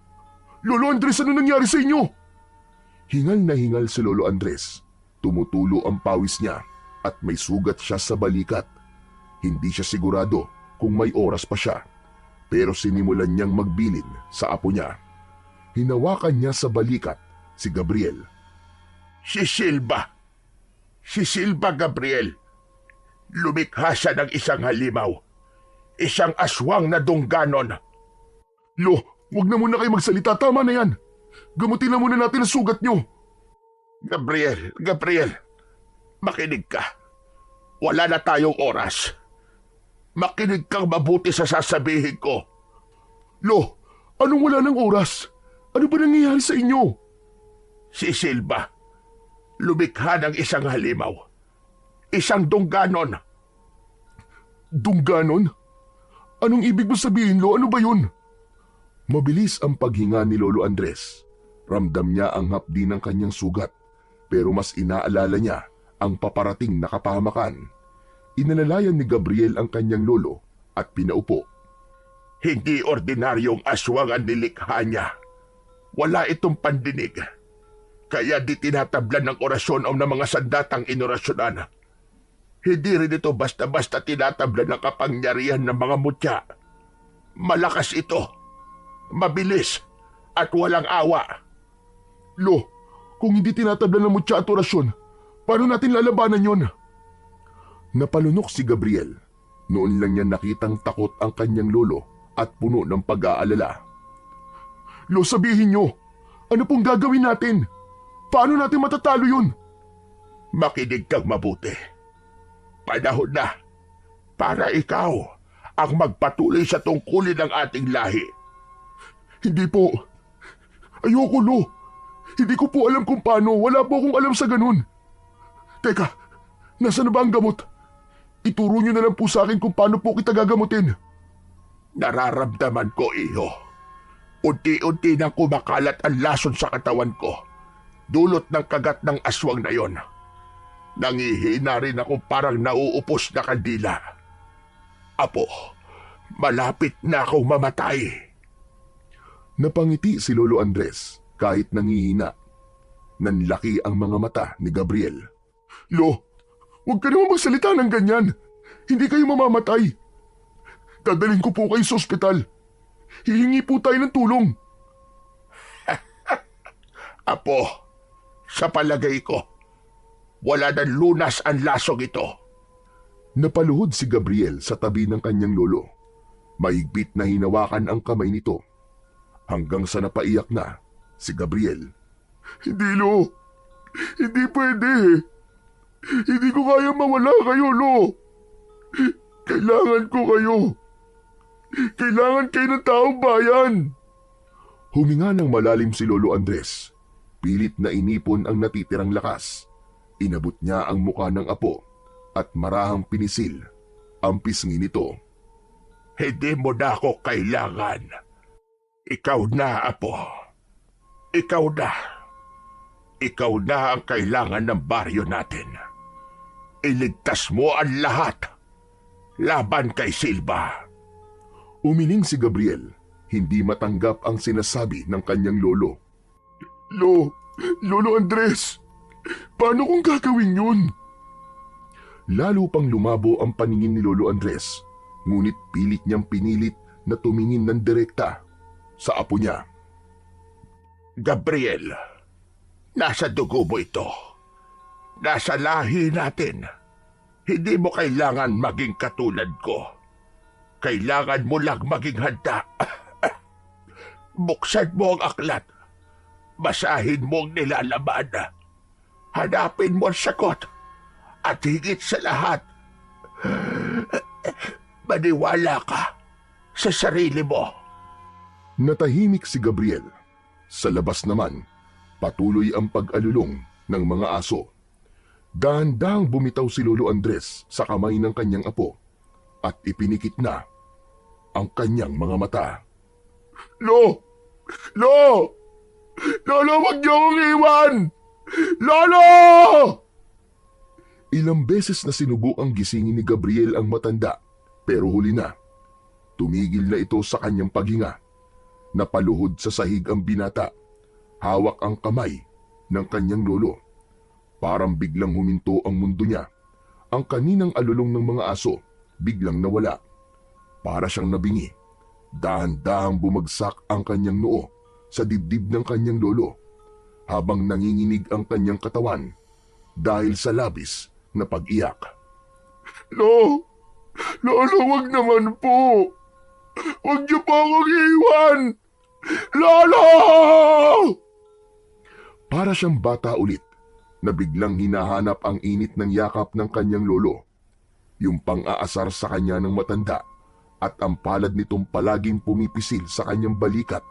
Lolo Andres, ano nangyari sa inyo? Hingal na hingal si Lolo Andres. Tumutulo ang pawis niya at may sugat siya sa balikat. Hindi siya sigurado kung may oras pa siya, pero sinimulan niyang magbilin sa apo niya. Hinawakan niya sa balikat si Gabriel. Si Silva! Si Silva, Gabriel! Lumikha siya ng isang halimaw. Isang aswang na dungganon. Lo, wag na muna kayo magsalita. Tama na yan. Gamutin na muna natin ang sugat niyo. Gabriel, makinig ka. Wala na tayong oras. Makinig kang mabuti sa sasabihin ko. Lo, anong wala ng oras? Ano ba nangyayari sa inyo? Si Silva, lumikha ng isang halimaw. Isang dungganon. Dungganon? Anong ibig mo sabihin, Lo? Ano ba yun? Mabilis ang paghinga ni Lolo Andres. Ramdam niya ang hapdi ng kanyang sugat, pero mas inaalala niya ang paparating na kapahamakan. Inalalayan ni Gabriel ang kanyang lolo at pinaupo. Hindi ordinaryong aswang ang nilikha niya. Wala itong pandinig. Kaya di tinatablan ng orasyon o ng mga sandatang inorasyonan. Hindi rin ito basta-basta tinatablan ng kapangyarihan ng mga mutya. Malakas ito, mabilis, at walang awa. Lo, kung hindi tinatablan ng mutya at orasyon, paano natin lalabanan yon? Napalunok si Gabriel. Noon lang niya nakitang takot ang kanyang lolo at puno ng pag-aalala. Lo, sabihin nyo, ano pong gagawin natin? Paano natin matatalo yun? Makinig kang mabuti. Panahon na para ikaw ang magpatuloy sa tungkulin ng ating lahi. Hindi po. Ayoko, Lo. Hindi ko po alam kung paano. Wala po akong alam sa ganun. Teka, nasa na ba ang gamot? Ituro nyo na lang po sa akin kung paano po kita gagamutin. Nararamdaman ko, iyo. Unti-unti nang kumakalat ang lason sa katawan ko. Dulot ng kagat ng aswang na yon. Nangihina rin ako parang nauupos na kandila. Apo, malapit na akong mamatay. Napangiti si Lolo Andres kahit nangihina. Nanlaki ang mga mata ni Gabriel. Lo, huwag ka naman magsalita ng ganyan. Hindi kayo mamamatay. Dadalhin ko po kayo sa ospital. Hihingi po tayo ng tulong. Apo, sa palagay ko, wala nang lunas ang lasong ito. Napaluhod si Gabriel sa tabi ng kanyang lolo. Mahigpit na hinawakan ang kamay nito. Hanggang sa napaiyak na si Gabriel. Hindi, Lo. Hindi pwede. Hindi ko kaya mawala kayo, Lo. Kailangan ko kayo. Kailangan kayo ng taong bayan. Huminga ng malalim si Lolo Andres. Pilit na inipon ang natitirang lakas. Inabot niya ang muka ng apo at marahang pinisil ang pisngi nito. Hindi mo na ako kailangan. Ikaw na, Apo. Ikaw na. Ikaw na ang kailangan ng baryo natin. Iligtas mo ang lahat. Laban kay Silva. Umiling si Gabriel. Hindi matanggap ang sinasabi ng kanyang lolo. Lolo Andres, paano kung gagawin yun? Lalo pang lumabo ang paningin ni Lolo Andres, ngunit pilit niyang pinilit na tumingin ng direkta sa apo niya. Gabriel, nasa dugo mo ito. Nasa lahi natin. Hindi mo kailangan maging katulad ko. Kailangan mo lang maging handa. Buksan mo ang aklat. Basahin mo ang nilalaman. Hanapin mo ang sagot. At higit sa lahat, maniwala ka sa sarili mo. Natahimik si Gabriel. Sa labas naman, patuloy ang pag-alulong ng mga aso. Dahan-dahang bumitaw si Lolo Andres sa kamay ng kanyang apo at ipinikit na ang kanyang mga mata. Lo! Lolo, wag niyo akong iwan! Lolo! Ilang beses na sinubukang gisingin ni Gabriel ang matanda, pero huli na. Tumigil na ito sa kanyang paghinga. Napaluhod sa sahig ang binata. Hawak ang kamay ng kanyang lolo. Parang biglang huminto ang mundo niya. Ang kaninang alulong ng mga aso biglang nawala. Para siyang nabingi. Dahan-dahang bumagsak ang kanyang noo sa dibdib ng kanyang lolo habang nanginginig ang kanyang katawan dahil sa labis na pag-iyak. Lolo, wag naman po. Wag niyo po akong iwan. Lolo! Para siyang bata ulit na biglang hinahanap ang init ng yakap ng kanyang lolo. Yung pang-aasar sa kanya ng matanda at ang palad nitong palaging pumipisil sa kanyang balikat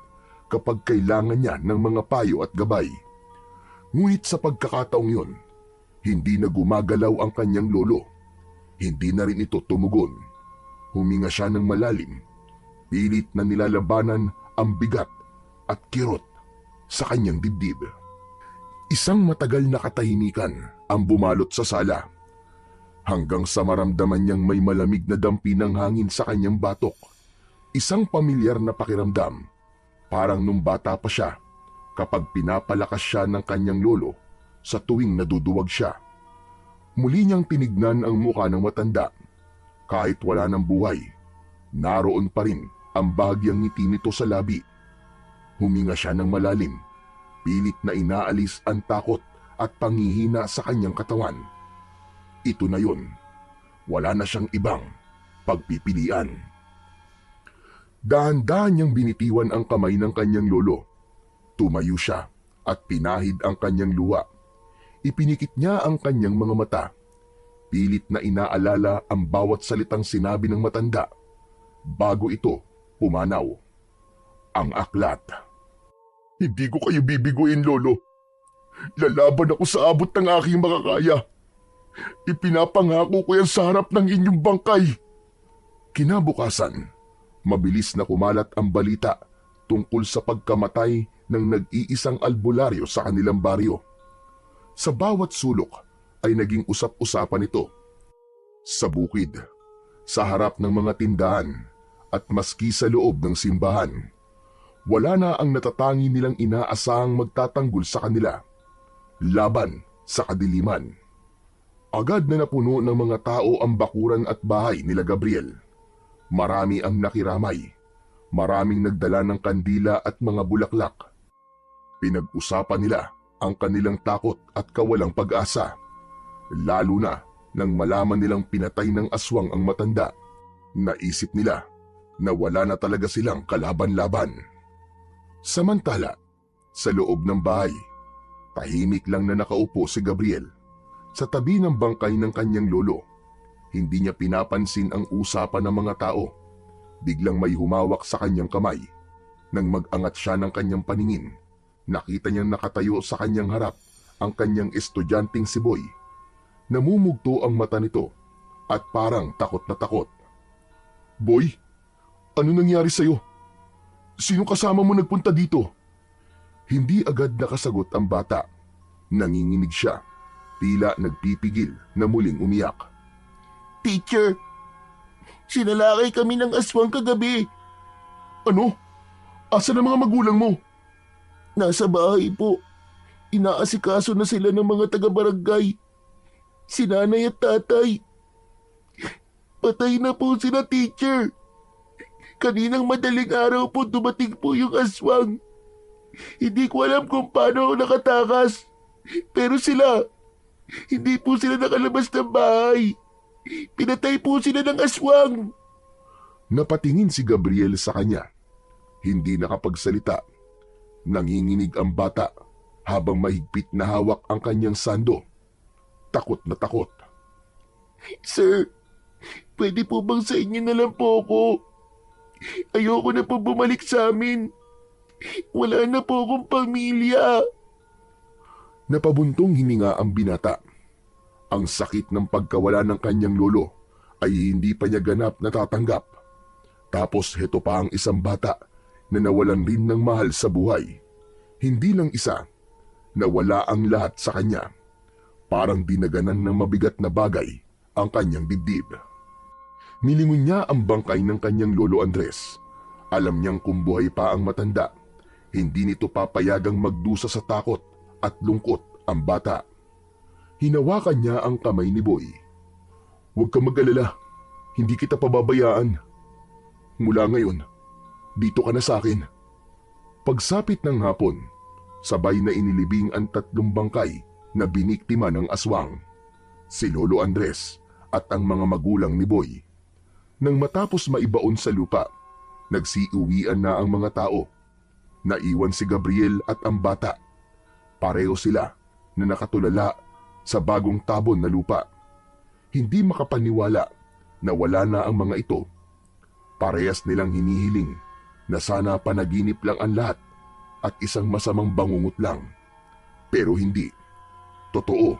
kapag kailangan niya ng mga payo at gabay. Ngunit sa pagkakataong yun, hindi na gumagalaw ang kanyang lolo. Hindi na rin ito tumugon. Huminga siya ng malalim. Pilit na nilalabanan ang bigat at kirot sa kanyang dibdib. Isang matagal na katahimikan ang bumalot sa sala. Hanggang sa maramdaman niyang may malamig na dampi ng hangin sa kanyang batok. Isang pamilyar na pakiramdam. Parang nung bata pa siya kapag pinapalakas siya ng kanyang lolo sa tuwing naduduwag siya. Muli niyang tinignan ang mukha ng matanda. Kahit wala ng buhay, naroon pa rin ang bahagyang ngiti nito sa labi. Huminga siya ng malalim. Pilit na inaalis ang takot at panghihina sa kanyang katawan. Ito na yun. wala na siyang ibang pagpipilian. Dahan-dahan niyang binitiwan ang kamay ng kanyang lolo. Tumayo siya at pinahid ang kanyang luha. Ipinikit niya ang kanyang mga mata. Pilit na inaalala ang bawat salitang sinabi ng matanda bago ito pumanaw. Ang aklat. Hindi ko kayo bibiguin, lolo. Lalaban ako sa abot ng aking makakaya. Ipinapangako ko yan sa harap ng inyong bangkay. Kinabukasan, mabilis na kumalat ang balita tungkol sa pagkamatay ng nag-iisang albularyo sa kanilang baryo. Sa bawat sulok ay naging usap-usapan ito. Sa bukid, sa harap ng mga tindahan at maski sa loob ng simbahan, wala na ang natatangi nilang inaasahang magtatanggol sa kanila. Laban sa kadiliman. Agad na napuno ng mga tao ang bakuran at bahay nila Gabriel. Marami ang nakiramay. Maraming nagdala ng kandila at mga bulaklak. Pinag-usapan nila ang kanilang takot at kawalang pag-asa. Lalo na nang malaman nilang pinatay ng aswang ang matanda. Naisip nila na wala na talaga silang kalaban-laban. Samantala, sa loob ng bahay, tahimik lang na nakaupo si Gabriel sa tabi ng bangkay ng kanyang lolo. Hindi niya pinapansin ang usapan ng mga tao. Biglang may humawak sa kanyang kamay. Nang mag-angat siya ng kanyang paningin, nakita niyang nakatayo sa kanyang harap ang kanyang estudyanteng si Boy. Namumugto ang mata nito at parang takot na takot. Boy, ano nangyari sa'yo? Sino kasama mo nagpunta dito? Hindi agad nakasagot ang bata. Nanginginig siya. Tila nagpipigil na muling umiyak. Teacher, sinalakay kami ng aswang kagabi. Ano? Asan ang mga magulang mo? Nasa bahay po. Inaasikaso na sila ng mga taga-barangay. Si nanay at tatay. Patay na po sila, teacher. Kaninang madaling araw po dumating po yung aswang. Hindi ko alam kung paano ako nakatakas. Pero hindi po sila nakalabas ng bahay. Pinatay po sila ng aswang. Napatingin si Gabriel sa kanya. Hindi nakapagsalita. Nanginginig ang bata habang mahigpit na hawak ang kanyang sando. Takot na takot. Sir, pwede po bang sa inyo na lang po ako? Ayoko na po bumalik sa amin. Wala na po akong pamilya. Napabuntong hininga ang binata. Ang sakit ng pagkawala ng kanyang lolo ay hindi pa niya ganap natatanggap. Tapos heto pa ang isang bata na nawalan rin ng mahal sa buhay. Hindi lang isa, nawala ang lahat sa kanya. Parang dinaganan ng mabigat na bagay ang kanyang dibdib. Nilingon niya ang bangkay ng kanyang lolo Andres. Alam niyang kung buhay pa ang matanda, hindi nito papayagang magdusa sa takot at lungkot ang bata. Hinawakan niya ang kamay ni Boy. Huwag kang mag-alala, hindi kita pababayaan. Mula ngayon, dito ka na sa akin. Pagsapit ng hapon, sabay na inilibing ang 3 bangkay na biniktima ng aswang. Si Lolo Andres at ang mga magulang ni Boy. Nang matapos maibaon sa lupa, nagsiuwian na ang mga tao. Naiwan si Gabriel at ang bata. Pareho sila na nakatulala sa bagong tabon na lupa. Hindi makapaniwala na wala na ang mga ito. Parehas nilang hinihiling na sana panaginip lang ang lahat at isang masamang bangungot lang. Pero hindi. Totoo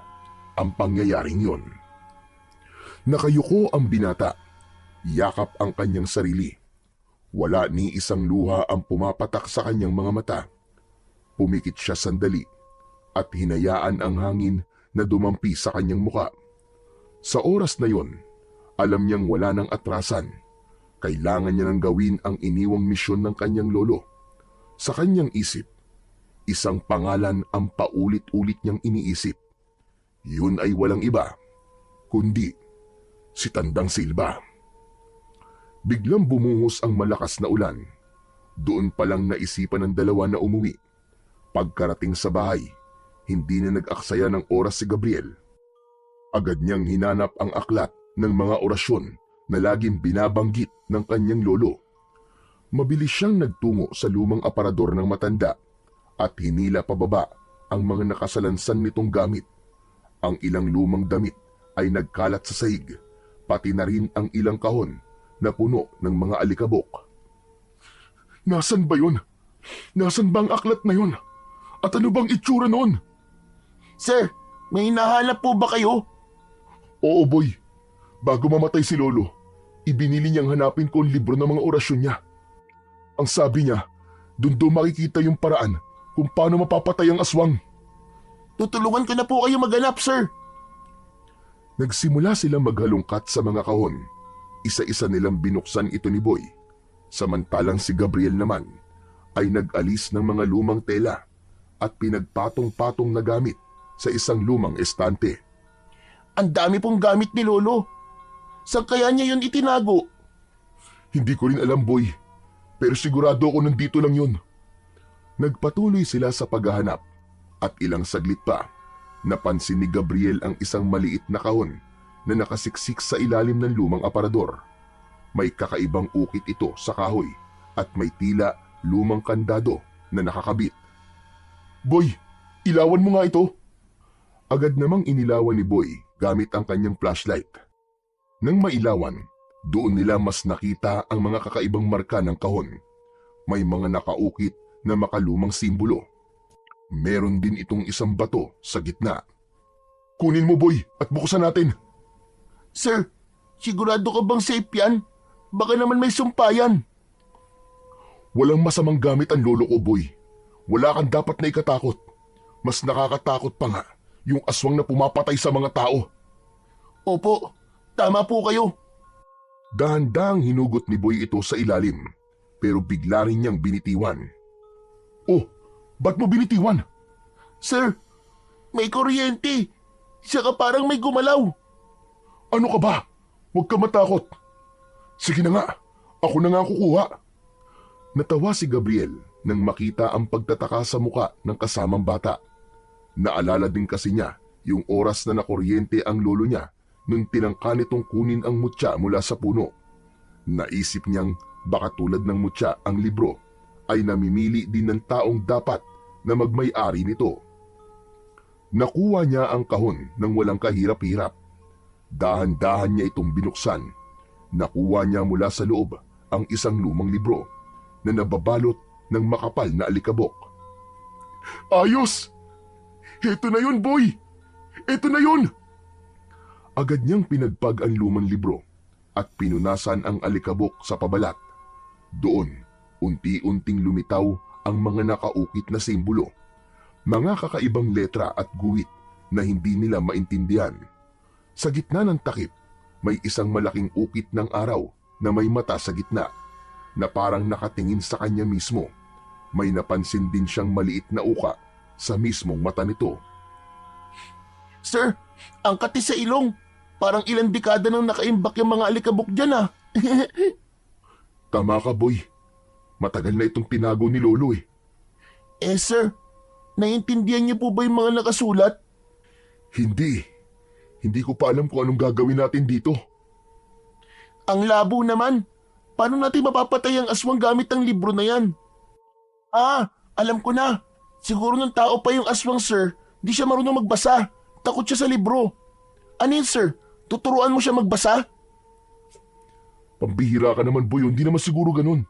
ang pangyayaring yon. Nakayuko ang binata. Yakap ang kanyang sarili. Wala ni isang luha ang pumapatak sa kanyang mga mata. Pumikit siya sandali at hinayaan ang hangin na dumampi sa kanyang muka. Sa oras na yon, alam niyang wala nang atrasan. Kailangan niya nang gawin ang iniwang misyon ng kanyang lolo. Sa kanyang isip, isang pangalan ang paulit-ulit niyang iniisip. Yun ay walang iba, kundi si Tandang Silba. Biglang bumuhos ang malakas na ulan. Doon palang naisipan ng dalawa na umuwi. Pagkarating sa bahay, hindi na nag-aksaya ng oras si Gabriel. Agad niyang hinanap ang aklat ng mga orasyon na laging binabanggit ng kanyang lolo. Mabilis siyang nagtungo sa lumang aparador ng matanda at hinila pababa ang mga nakasalansan nitong gamit. Ang ilang lumang damit ay nagkalat sa sahig, pati na rin ang ilang kahon na puno ng mga alikabok. Nasaan ba yun? Nasaan ba ang aklat na yun? At ano bang itsura noon? Sir, may hinahanap po ba kayo? Oo, boy. Bago mamatay si Lolo, ibinili niyang hanapin ko ang libro ng mga orasyon niya. Ang sabi niya, doon daw makikita yung paraan kung paano mapapatay ang aswang. Tutulungan ko na po kayo maghanap, sir. Nagsimula silang maghalungkat sa mga kahon. Isa-isa nilang binuksan ito ni Boy. Samantalang si Gabriel naman ay nag-alis ng mga lumang tela at pinagpatong-patong na gamit sa isang lumang estante. Ang dami pong gamit ni Lolo. Saan kaya niya yun itinago? Hindi ko rin alam, Boy. Pero sigurado ako nandito lang yun. Nagpatuloy sila sa paghahanap at ilang saglit pa, napansin ni Gabriel ang isang maliit na kahon na nakasiksik sa ilalim ng lumang aparador. May kakaibang ukit ito sa kahoy at may tila lumang kandado na nakakabit. Boy, ilawan mo nga ito. Agad namang inilawan ni Boy gamit ang kanyang flashlight. Nang mailawan, doon nila mas nakita ang mga kakaibang marka ng kahon. May mga nakaukit na makalumang simbolo. Meron din itong isang bato sa gitna. Kunin mo, Boy, at buksan natin. Sir, sigurado ka bang safe yan? Baka naman may sumpayan. Walang masamang gamit ang lolo ko, Boy. Wala kang dapat na ikatakot. Mas nakakatakot pa nga yung aswang na pumapatay sa mga tao. Opo, tama po kayo. Dahan-dahang hinugot ni Boy ito sa ilalim, pero bigla rin niyang binitiwan. Oh, ba't mo binitiwan? Sir, may kuryente. Saka parang may gumalaw. Ano ka ba? Huwag ka matakot. Sige na nga, ako na nga kukuha. Natawa si Gabriel nang makita ang pagtataka sa muka ng kasamang bata. Naalala din kasi niya yung oras na nakuryente ang lolo niya nung tinangka nitong kunin ang mutya mula sa puno. Naisip niyang baka tulad ng mutya ang libro ay namimili din ng taong dapat na magmay-ari nito. Nakuha niya ang kahon nang walang kahirap-hirap. Dahan-dahan niya itong binuksan. Nakuha niya mula sa loob ang isang lumang libro na nababalot ng makapal na alikabok. Ayos! Ito na yun, Boy! Ito na yun! Agad niyang pinagpag ang lumang libro at pinunasan ang alikabok sa pabalat. Doon, unti-unting lumitaw ang mga nakaukit na simbolo, mga kakaibang letra at guhit na hindi nila maintindihan. Sa gitna ng takip, may isang malaking ukit ng araw na may mata sa gitna na parang nakatingin sa kanya mismo. May napansin din siyang maliit na uka sa mismong mata nito. Sir, ang kati sa ilong. Parang ilang dekada nang nakaimbak yung mga alikabok dyan ah. Tama ka, Boy. Matagal na itong tinago ni Lolo eh. Sir, naiintindihan niyo po ba yung mga nakasulat? Hindi. Hindi ko pa alam kung anong gagawin natin dito. Ang labo naman. Paano natin mapapatay ang aswang gamit ang libro na yan? Ah, alam ko na. Siguro ng tao pa yung aswang, sir. Di siya marunong magbasa. Takot siya sa libro. Ano yun, sir? Tuturuan mo siya magbasa? Pambihira ka naman, Boy. Hindi naman siguro ganun.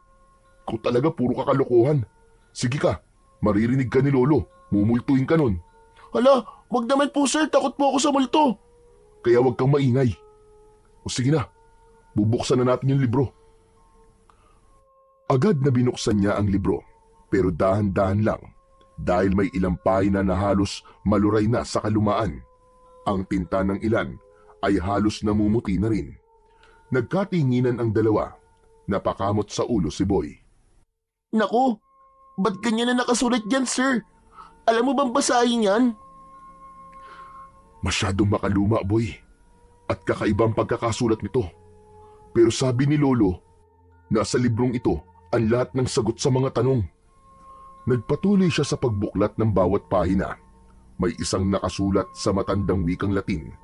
Kung talaga puro kakalokohan. Sige ka, maririnig ka ni Lolo. Mumultuin ka nun. Hala, wag naman po, sir. Takot po ako sa multo. Kaya wag kang maingay. O sige na, bubuksan na natin yung libro. Agad na binuksan niya ang libro, pero dahan-dahan lang dahil may ilang pahina na halos maluray na sa kalumaan. Ang tinta ng ilan ay halos namumuti na rin. Nagkatinginan ang dalawa. Napakamot sa ulo si Boy. Naku, ba't ganyan na nakasulat dyan, sir? Alam mo bang basahin yan? Masyadong makaluma, Boy. At kakaibang pagkakasulat nito. Pero sabi ni Lolo, nasa librong ito ang lahat ng sagot sa mga tanong. Nagpatuloy siya sa pagbuklat ng bawat pahina. May isang nakasulat sa matandang wikang Latin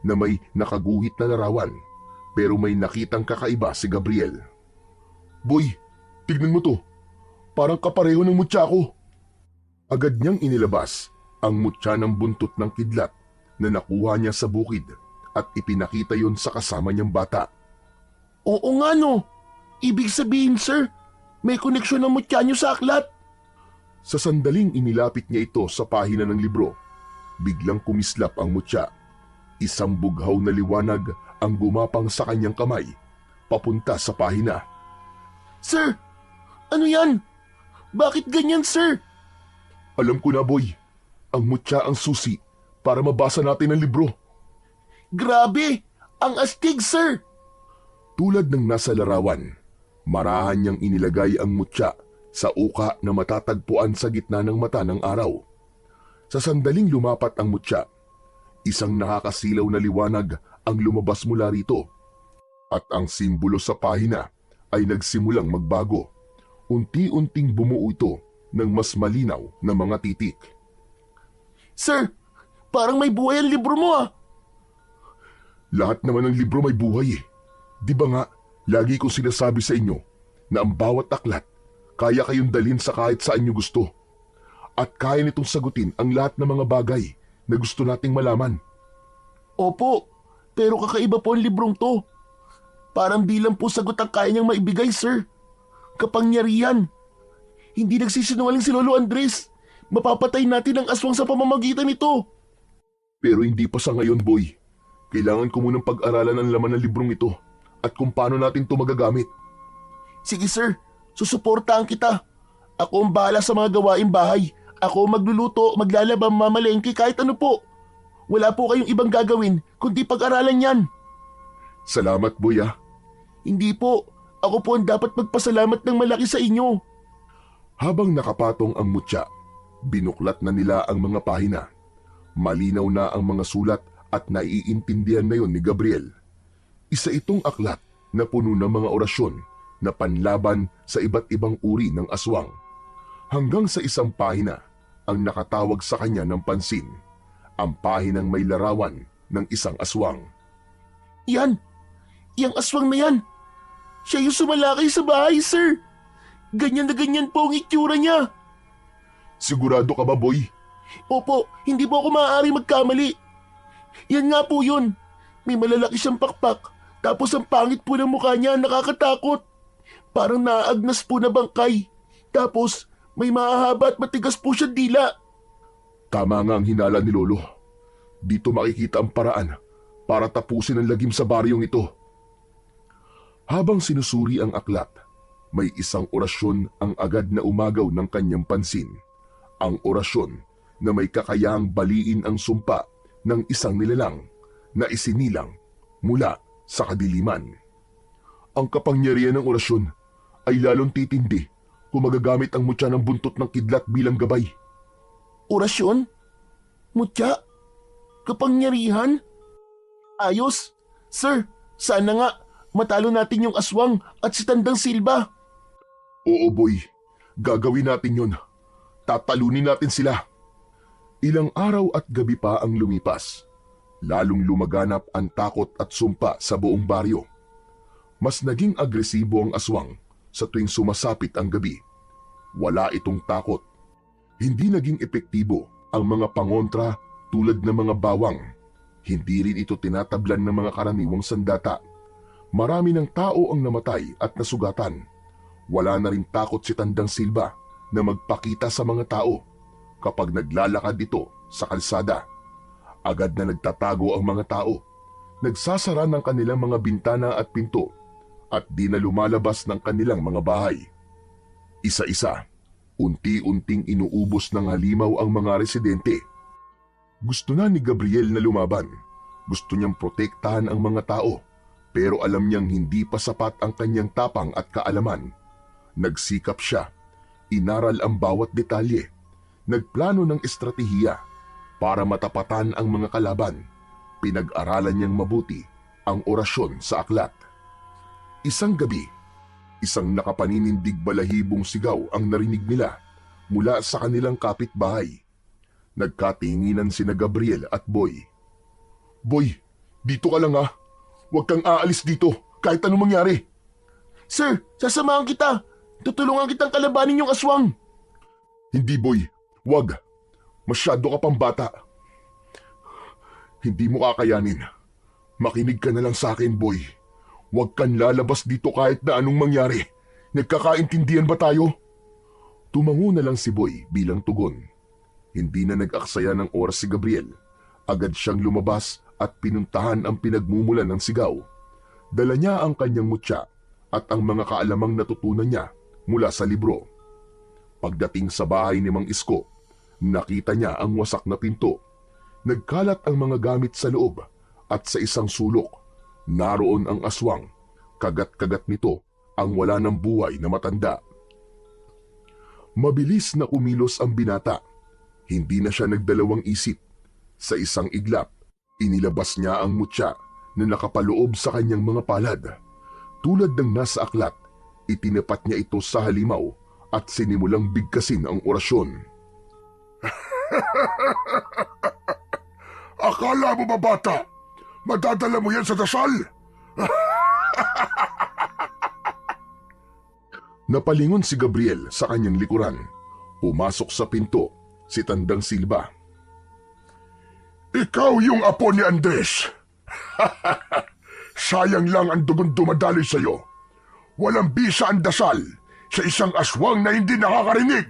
na may nakaguhit na larawan pero may nakitang kakaiba si Gabriel. Boy, tignan mo to. Parang kapareho ng mutya ko. Agad niyang inilabas ang mutya ng buntot ng kidlat na nakuha niya sa bukid at ipinakita yon sa kasama niyang bata. Oo nga no. Ibig sabihin sir, may koneksyon ng mutya niyo sa aklat. Sa sandaling inilapit niya ito sa pahina ng libro, biglang kumislap ang mutya. Isang bughaw na liwanag ang gumapang sa kanyang kamay, papunta sa pahina. Sir, ano yan? Bakit ganyan sir? Alam ko na boy, ang mutya ang susi para mabasa natin ang libro. Grabe, ang astig sir. Tulad ng nasa larawan, marahan niyang inilagay ang mutya sa uka na matatagpuan sa gitna ng mata ng araw. Sa sandaling lumapat ang mutya, isang nakakasilaw na liwanag ang lumabas mula rito. At ang simbolo sa pahina ay nagsimulang magbago. Unti-unting bumuo ito ng mas malinaw na mga titik. Sir, parang may buhay ang libro mo ah. Lahat naman ng libro may buhay eh. Di ba nga, lagi kong sinasabi sa inyo na ang bawat aklat kaya kayong dalhin sa kahit saan nyo gusto. At kaya nitong sagutin ang lahat ng mga bagay na gusto nating malaman. Opo, pero kakaiba po ang librong to. Parang di lang po sagot ang kaya niyang maibigay sir. Kapangyarihan. Hindi nagsisinungaling si Lolo Andres. Mapapatay natin ang aswang sa pamamagitan nito. Pero hindi pa sa ngayon, boy. Kailangan ko munang pag-aralan ang laman ng librong ito at kung paano natin ito magagamit. Sige sir, susuportahan kita. Ako ang bahala sa mga gawaing bahay. Ako magluluto, maglalaba, mamalengke, kahit ano po. Wala po kayong ibang gagawin kundi pag-aralan yan. Salamat, boy ah. Hindi po. Ako po ang dapat magpasalamat ng malaki sa inyo. Habang nakapatong ang mutya, binuklat na nila ang mga pahina. Malinaw na ang mga sulat at naiintindihan na yon ni Gabriel. Isa itong aklat na puno ng mga orasyon na panlaban sa iba't ibang uri ng aswang. Hanggang sa isang pahina ang nakatawag sa kanya ng pansin, ang pahinang may larawan ng isang aswang. Yan! Yang aswang na yan! Siya yung sumalakay sa bahay, sir! Ganyan na ganyan po ang itsura niya! Sigurado ka ba, boy? Opo, hindi po ako maaari magkamali. Yan nga po yun. May malalaki siyang pakpak, tapos ang pangit po ng mukha niya, nakakatakot. Parang naaagnas po na bangkay. Tapos may mahahaba at matigas po siya dila. Tama nga ang hinala ni Lolo. Dito makikita ang paraan para tapusin ang lagim sa baryong ito. Habang sinusuri ang aklat, may isang orasyon ang agad na umagaw ng kanyang pansin. Ang orasyon na may kakayahang baliin ang sumpa ng isang nilalang na isinilang mula sa kadiliman. Ang kapangyarihan ng orasyon ay lalong titindi kung magagamit ang mutya ng buntot ng kidlat bilang gabay. Orasyon? Mutya? Kapangyarihan? Ayos! Sir, sana nga matalo natin yung aswang at si Tandang Silba. Oo boy, gagawin natin yun. Tatalunin natin sila. Ilang araw at gabi pa ang lumipas. Lalong lumaganap ang takot at sumpa sa buong baryo. Mas naging agresibo ang aswang sa tuwing sumasapit ang gabi. Wala itong takot. Hindi naging epektibo ang mga pangontra tulad ng mga bawang. Hindi rin ito tinatablan ng mga karaniwang sandata. Marami ng tao ang namatay at nasugatan. Wala na rin takot si Tandang Silba na magpakita sa mga tao kapag naglalakad ito sa kalsada. Agad na nagtatago ang mga tao. Nagsasara ng kanilang mga bintana at pinto at di na lumalabas ng kanilang mga bahay. Isa-isa, unti-unting inuubos ng halimaw ang mga residente. Gusto na ni Gabriel na lumaban. Gusto niyang protektahan ang mga tao. Pero alam niyang hindi pa sapat ang kanyang tapang at kaalaman. Nagsikap siya, inaral ang bawat detalye, nagplano ng estratehiya para matapatan ang mga kalaban. Pinag-aralan niyang mabuti ang orasyon sa aklat. Isang gabi, isang nakapaninindig balahibong sigaw ang narinig nila mula sa kanilang kapitbahay. Nagkatinginan sina Gabriel at Boy. Boy, dito ka lang ah. Huwag kang aalis dito kahit anong mangyari. Sir, sasamahan kita. Tutulungan kitang kalabanin yung aswang. Hindi, boy. Huwag. Masyado ka pang bata. Hindi mo kakayanin. Makinig ka na lang sa akin, boy. Huwag kang lalabas dito kahit na anong mangyari. Nagkakaintindihan ba tayo? Tumango na lang si Boy bilang tugon. Hindi na nag-aksaya ng oras si Gabriel. Agad siyang lumabas at pinuntahan ang pinagmumulan ng sigaw. Dala niya ang kanyang mutya at ang mga kaalamang natutunan niya mula sa libro. Pagdating sa bahay ni Mang Isko, nakita niya ang wasak na pinto. Nagkalat ang mga gamit sa loob at sa isang sulok, naroon ang aswang. Kagat-kagat nito ang wala ng buhay na matanda. Mabilis na kumilos ang binata. Hindi na siya nagdalawang isip. Sa isang iglap, inilabas niya ang mutya na nakapaloob sa kanyang mga palad. Tulad ng nasa aklat, itinapat niya ito sa halimaw at sinimulang bigkasin ang orasyon. Akala mo ba, bata? Madadala mo yan sa dasal? Napalingon si Gabriel sa kanyang likuran. Pumasok sa pinto si Tandang Silva. Ikaw yung apo ni Andres. Sayang lang ang dugon dumadaloy sa'yo. Walang bisa ang dasal sa isang aswang na hindi nakakarinig.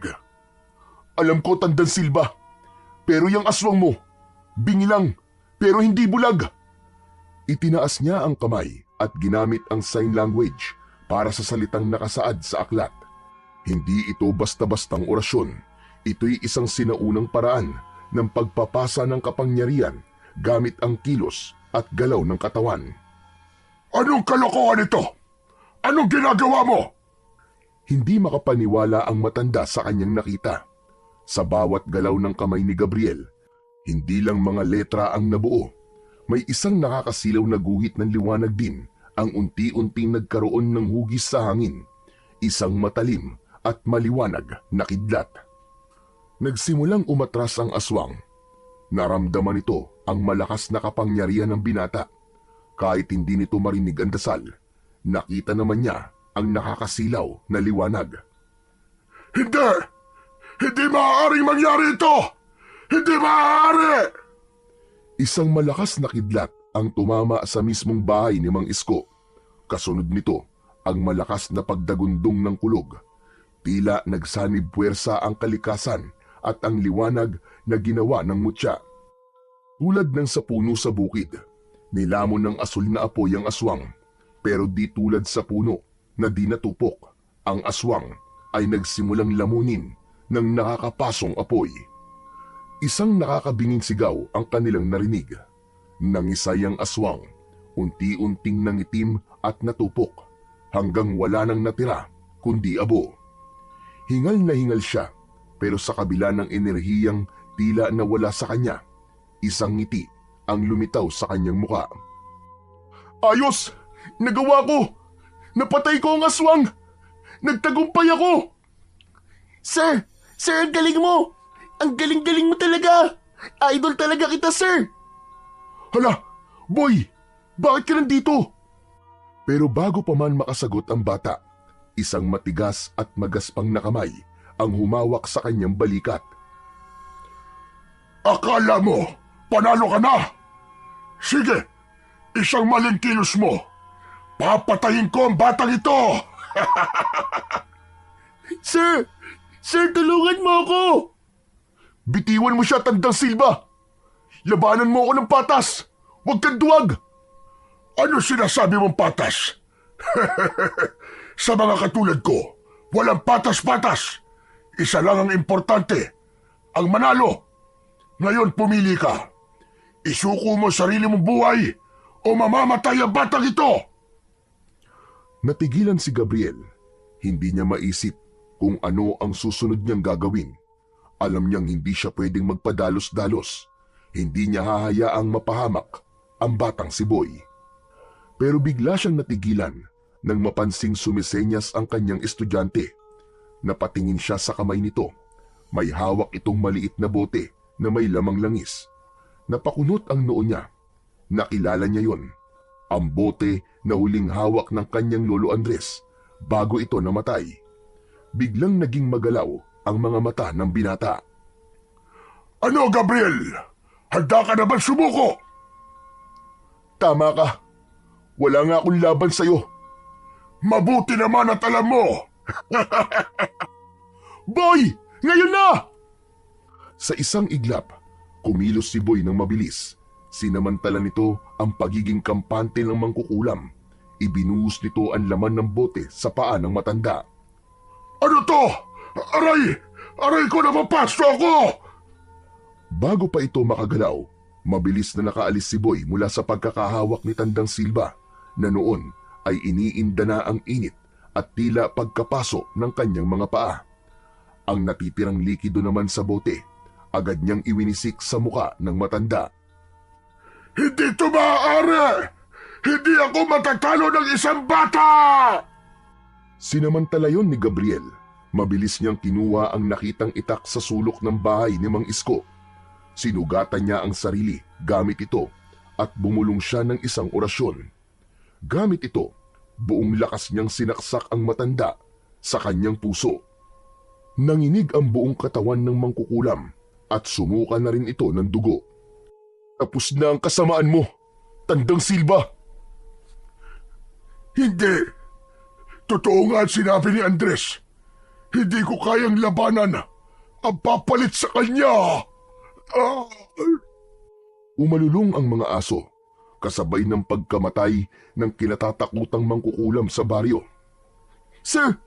Alam ko, Tandang Silva, pero yung aswang mo, bingi lang, pero hindi bulag. Itinaas niya ang kamay at ginamit ang sign language para sa salitang nakasaad sa aklat. Hindi ito basta-bastang orasyon. Ito'y isang sinaunang paraan ng pagpapasa ng kapangyarihan gamit ang kilos at galaw ng katawan. Anong kalokohan ito? Anong ginagawa mo? Hindi makapaniwala ang matanda sa kanyang nakita. Sa bawat galaw ng kamay ni Gabriel, hindi lang mga letra ang nabuo. May isang nakakasilaw na guhit ng liwanag din ang unti-unting nagkaroon ng hugis sa hangin. Isang matalim at maliwanag na kidlat. Nagsimulang umatras ang aswang. Naramdaman nito ang malakas na kapangyarihan ng binata. Kahit hindi nito marinig ang dasal, nakita naman niya ang nakakasilaw na liwanag. Hindi! Hindi maaaring mangyari ito! Hindi maaari! Isang malakas na kidlat ang tumama sa mismong bahay ni Mang Isko. Kasunod nito ang malakas na pagdagundong ng kulog. Tila nagsanib puwersa ang kalikasan at ang liwanag na ginawa ng mutya. Tulad ng sa puno sa bukid, nilamon ng asul na apoy ang aswang, pero di tulad sa puno na di natupok. Ang aswang ay nagsimulang lamunin ng nakakapasong apoy. Isang nakakabinging sigaw ang kanilang narinig. Nangisay ang aswang, unti-unting nangitim at natupok, hanggang wala nang natira kundi abo. Hingal na hingal siya, pero sa kabila ng enerhiyang tila nawala sa kanya, isang ngiti ang lumitaw sa kanyang muka. Ayos! Nagawa ko! Napatay ko ang aswang! Nagtagumpay ako! Sir! Sir, ang galing mo! Ang galing-galing mo talaga! Idol talaga kita, sir! Hala! Boy! Bakit ka nandito? Pero bago pa man makasagot ang bata, isang matigas at magaspang na kamay ang humawak sa kanyang balikat. Akala mo, panalo ka na? Sige, isang maling kilos mo. Papatayin ko ang batang ito! Sir! Sir, tulungan mo ako! Bitiwan mo siya, Tandang Silva! Labanan mo ako ng patas! Huwag kang duwag! Ano sinasabi mong patas? Sa mga katulad ko, walang patas-patas. Isa lang ang importante, ang manalo. Ngayon pumili ka. Isuko mo sarili mong buhay o mamamatay ang batang ito. Natigilan si Gabriel. Hindi niya maisip kung ano ang susunod niyang gagawin. Alam niyang hindi siya pwedeng magpadalos-dalos. Hindi niya hahayaang mapahamak ang batang si Boy. Pero bigla siyang natigilan nang mapansing sumisenyas ang kanyang estudyante. Napatingin siya sa kamay nito. May hawak itong maliit na bote na may lamang langis. Napakunot ang noo niya. Nakilala niya yon. ang bote na huling hawak ng kanyang lolo Andres bago ito namatay. Biglang naging magalaw ang mga mata ng binata. Ano, Gabriel? Handa ka na ba sumuko? Tama ka. Wala nga akong laban sa'yo. Mabuti naman at alam mo. Boy! Ngayon na! Sa isang iglap, kumilos si Boy ng mabilis. Sinamantala nito ang pagiging kampante ng mangkukulam. Ibinuhos nito ang laman ng bote sa paa ng matanda. Ano to? Aray! Aray ko, napapasto ako! Bago pa ito makagalaw, mabilis na nakaalis si Boy mula sa pagkakahawak ni Tandang Silva na noon ay iniinda na ang init at tila pagkapaso ng kanyang mga paa. Ang natitirang likido naman sa bote, agad niyang iwinisik sa muka ng matanda. Hindi ito maaari! Hindi ako matatalo ng isang bata! Sinamantala yon ni Gabriel. Mabilis niyang kinuha ang nakitang itak sa sulok ng bahay ni Mang Isko. Sinugatan niya ang sarili gamit ito at bumulong siya ng isang orasyon. Gamit ito, buong lakas niyang sinaksak ang matanda sa kanyang puso. Nanginig ang buong katawan ng mangkukulam at sumuka na rin ito ng dugo. Tapos na ang kasamaan mo, Tandang Silva! Hindi! Totoo nga ang sinabi ni Andres. Hindi ko kayang labanan ang papalit sa kanya! Umalulong ang mga aso, kasabay ng pagkamatay ng kinatatakutang mangkukulam sa baryo. Sir!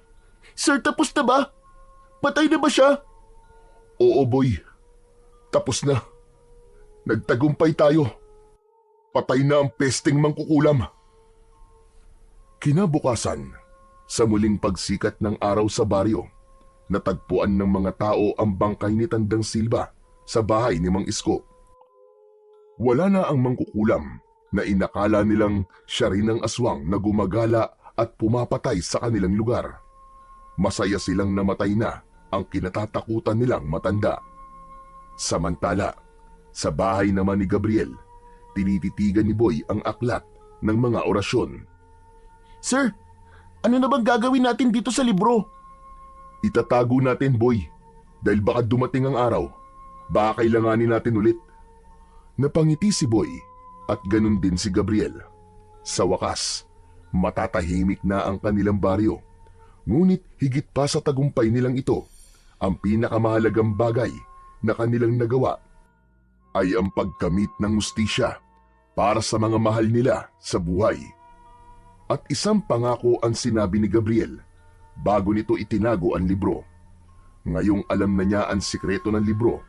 Sir, tapos na ba? Patay na ba siya? Oo, Boy. Tapos na. Nagtagumpay tayo. Patay na ang pesteng mangkukulam. Kinabukasan, sa muling pagsikat ng araw sa baryo, natagpuan ng mga tao ang bangkay ni Tandang Silva sa bahay ni Mang Isko. Wala na ang mangkukulam na inakala nilang siya rin ang aswang na gumagala at pumapatay sa kanilang lugar. Masaya silang namatay na ang kinatatakutan nilang matanda. Samantala, sa bahay naman ni Gabriel, tinititigan ni Boy ang aklat ng mga orasyon. Sir, ano na bang gagawin natin dito sa libro? Itatago natin, Boy, dahil baka dumating ang araw. Baka kailanganin natin ulit. Napangiti si Boy at ganun din si Gabriel. Sa wakas, matatahimik na ang kanilang baryo. Ngunit higit pa sa tagumpay nilang ito, ang pinakamahalagang bagay na kanilang nagawa ay ang pagkamit ng hustisya para sa mga mahal nila sa buhay. At isang pangako ang sinabi ni Gabriel bago nito itinago ang libro. Ngayong alam na niya ang sikreto ng libro,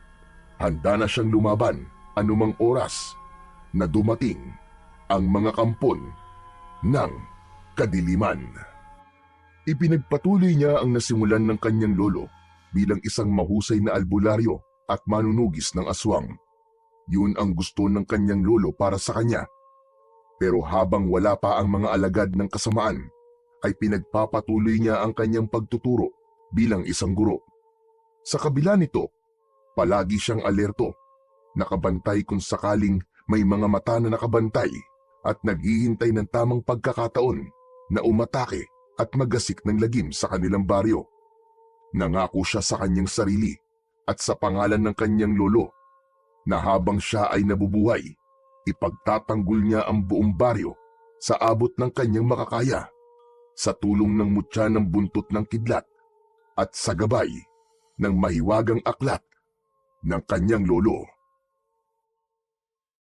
handa na siyang lumaban anumang oras na dumating ang mga kampon ng kadiliman. Ipinagpatuloy niya ang nasimulan ng kanyang lolo bilang isang mahusay na albularyo at manunugis ng aswang. Yun ang gusto ng kanyang lolo para sa kanya. Pero habang wala pa ang mga alagad ng kasamaan, ay pinagpapatuloy niya ang kanyang pagtuturo bilang isang guro. Sa kabila nito, palagi siyang alerto, nakabantay kung sakaling may mga mata na nakabantay at naghihintay ng tamang pagkakataon na umatake at magasik ng lagim sa kanilang baryo. Nangako siya sa kanyang sarili at sa pangalan ng kanyang lolo na habang siya ay nabubuhay, ipagtatanggol niya ang buong baryo sa abot ng kanyang makakaya, sa tulong ng mutya ng buntot ng kidlat at sa gabay ng mahiwagang aklat ng kanyang lolo.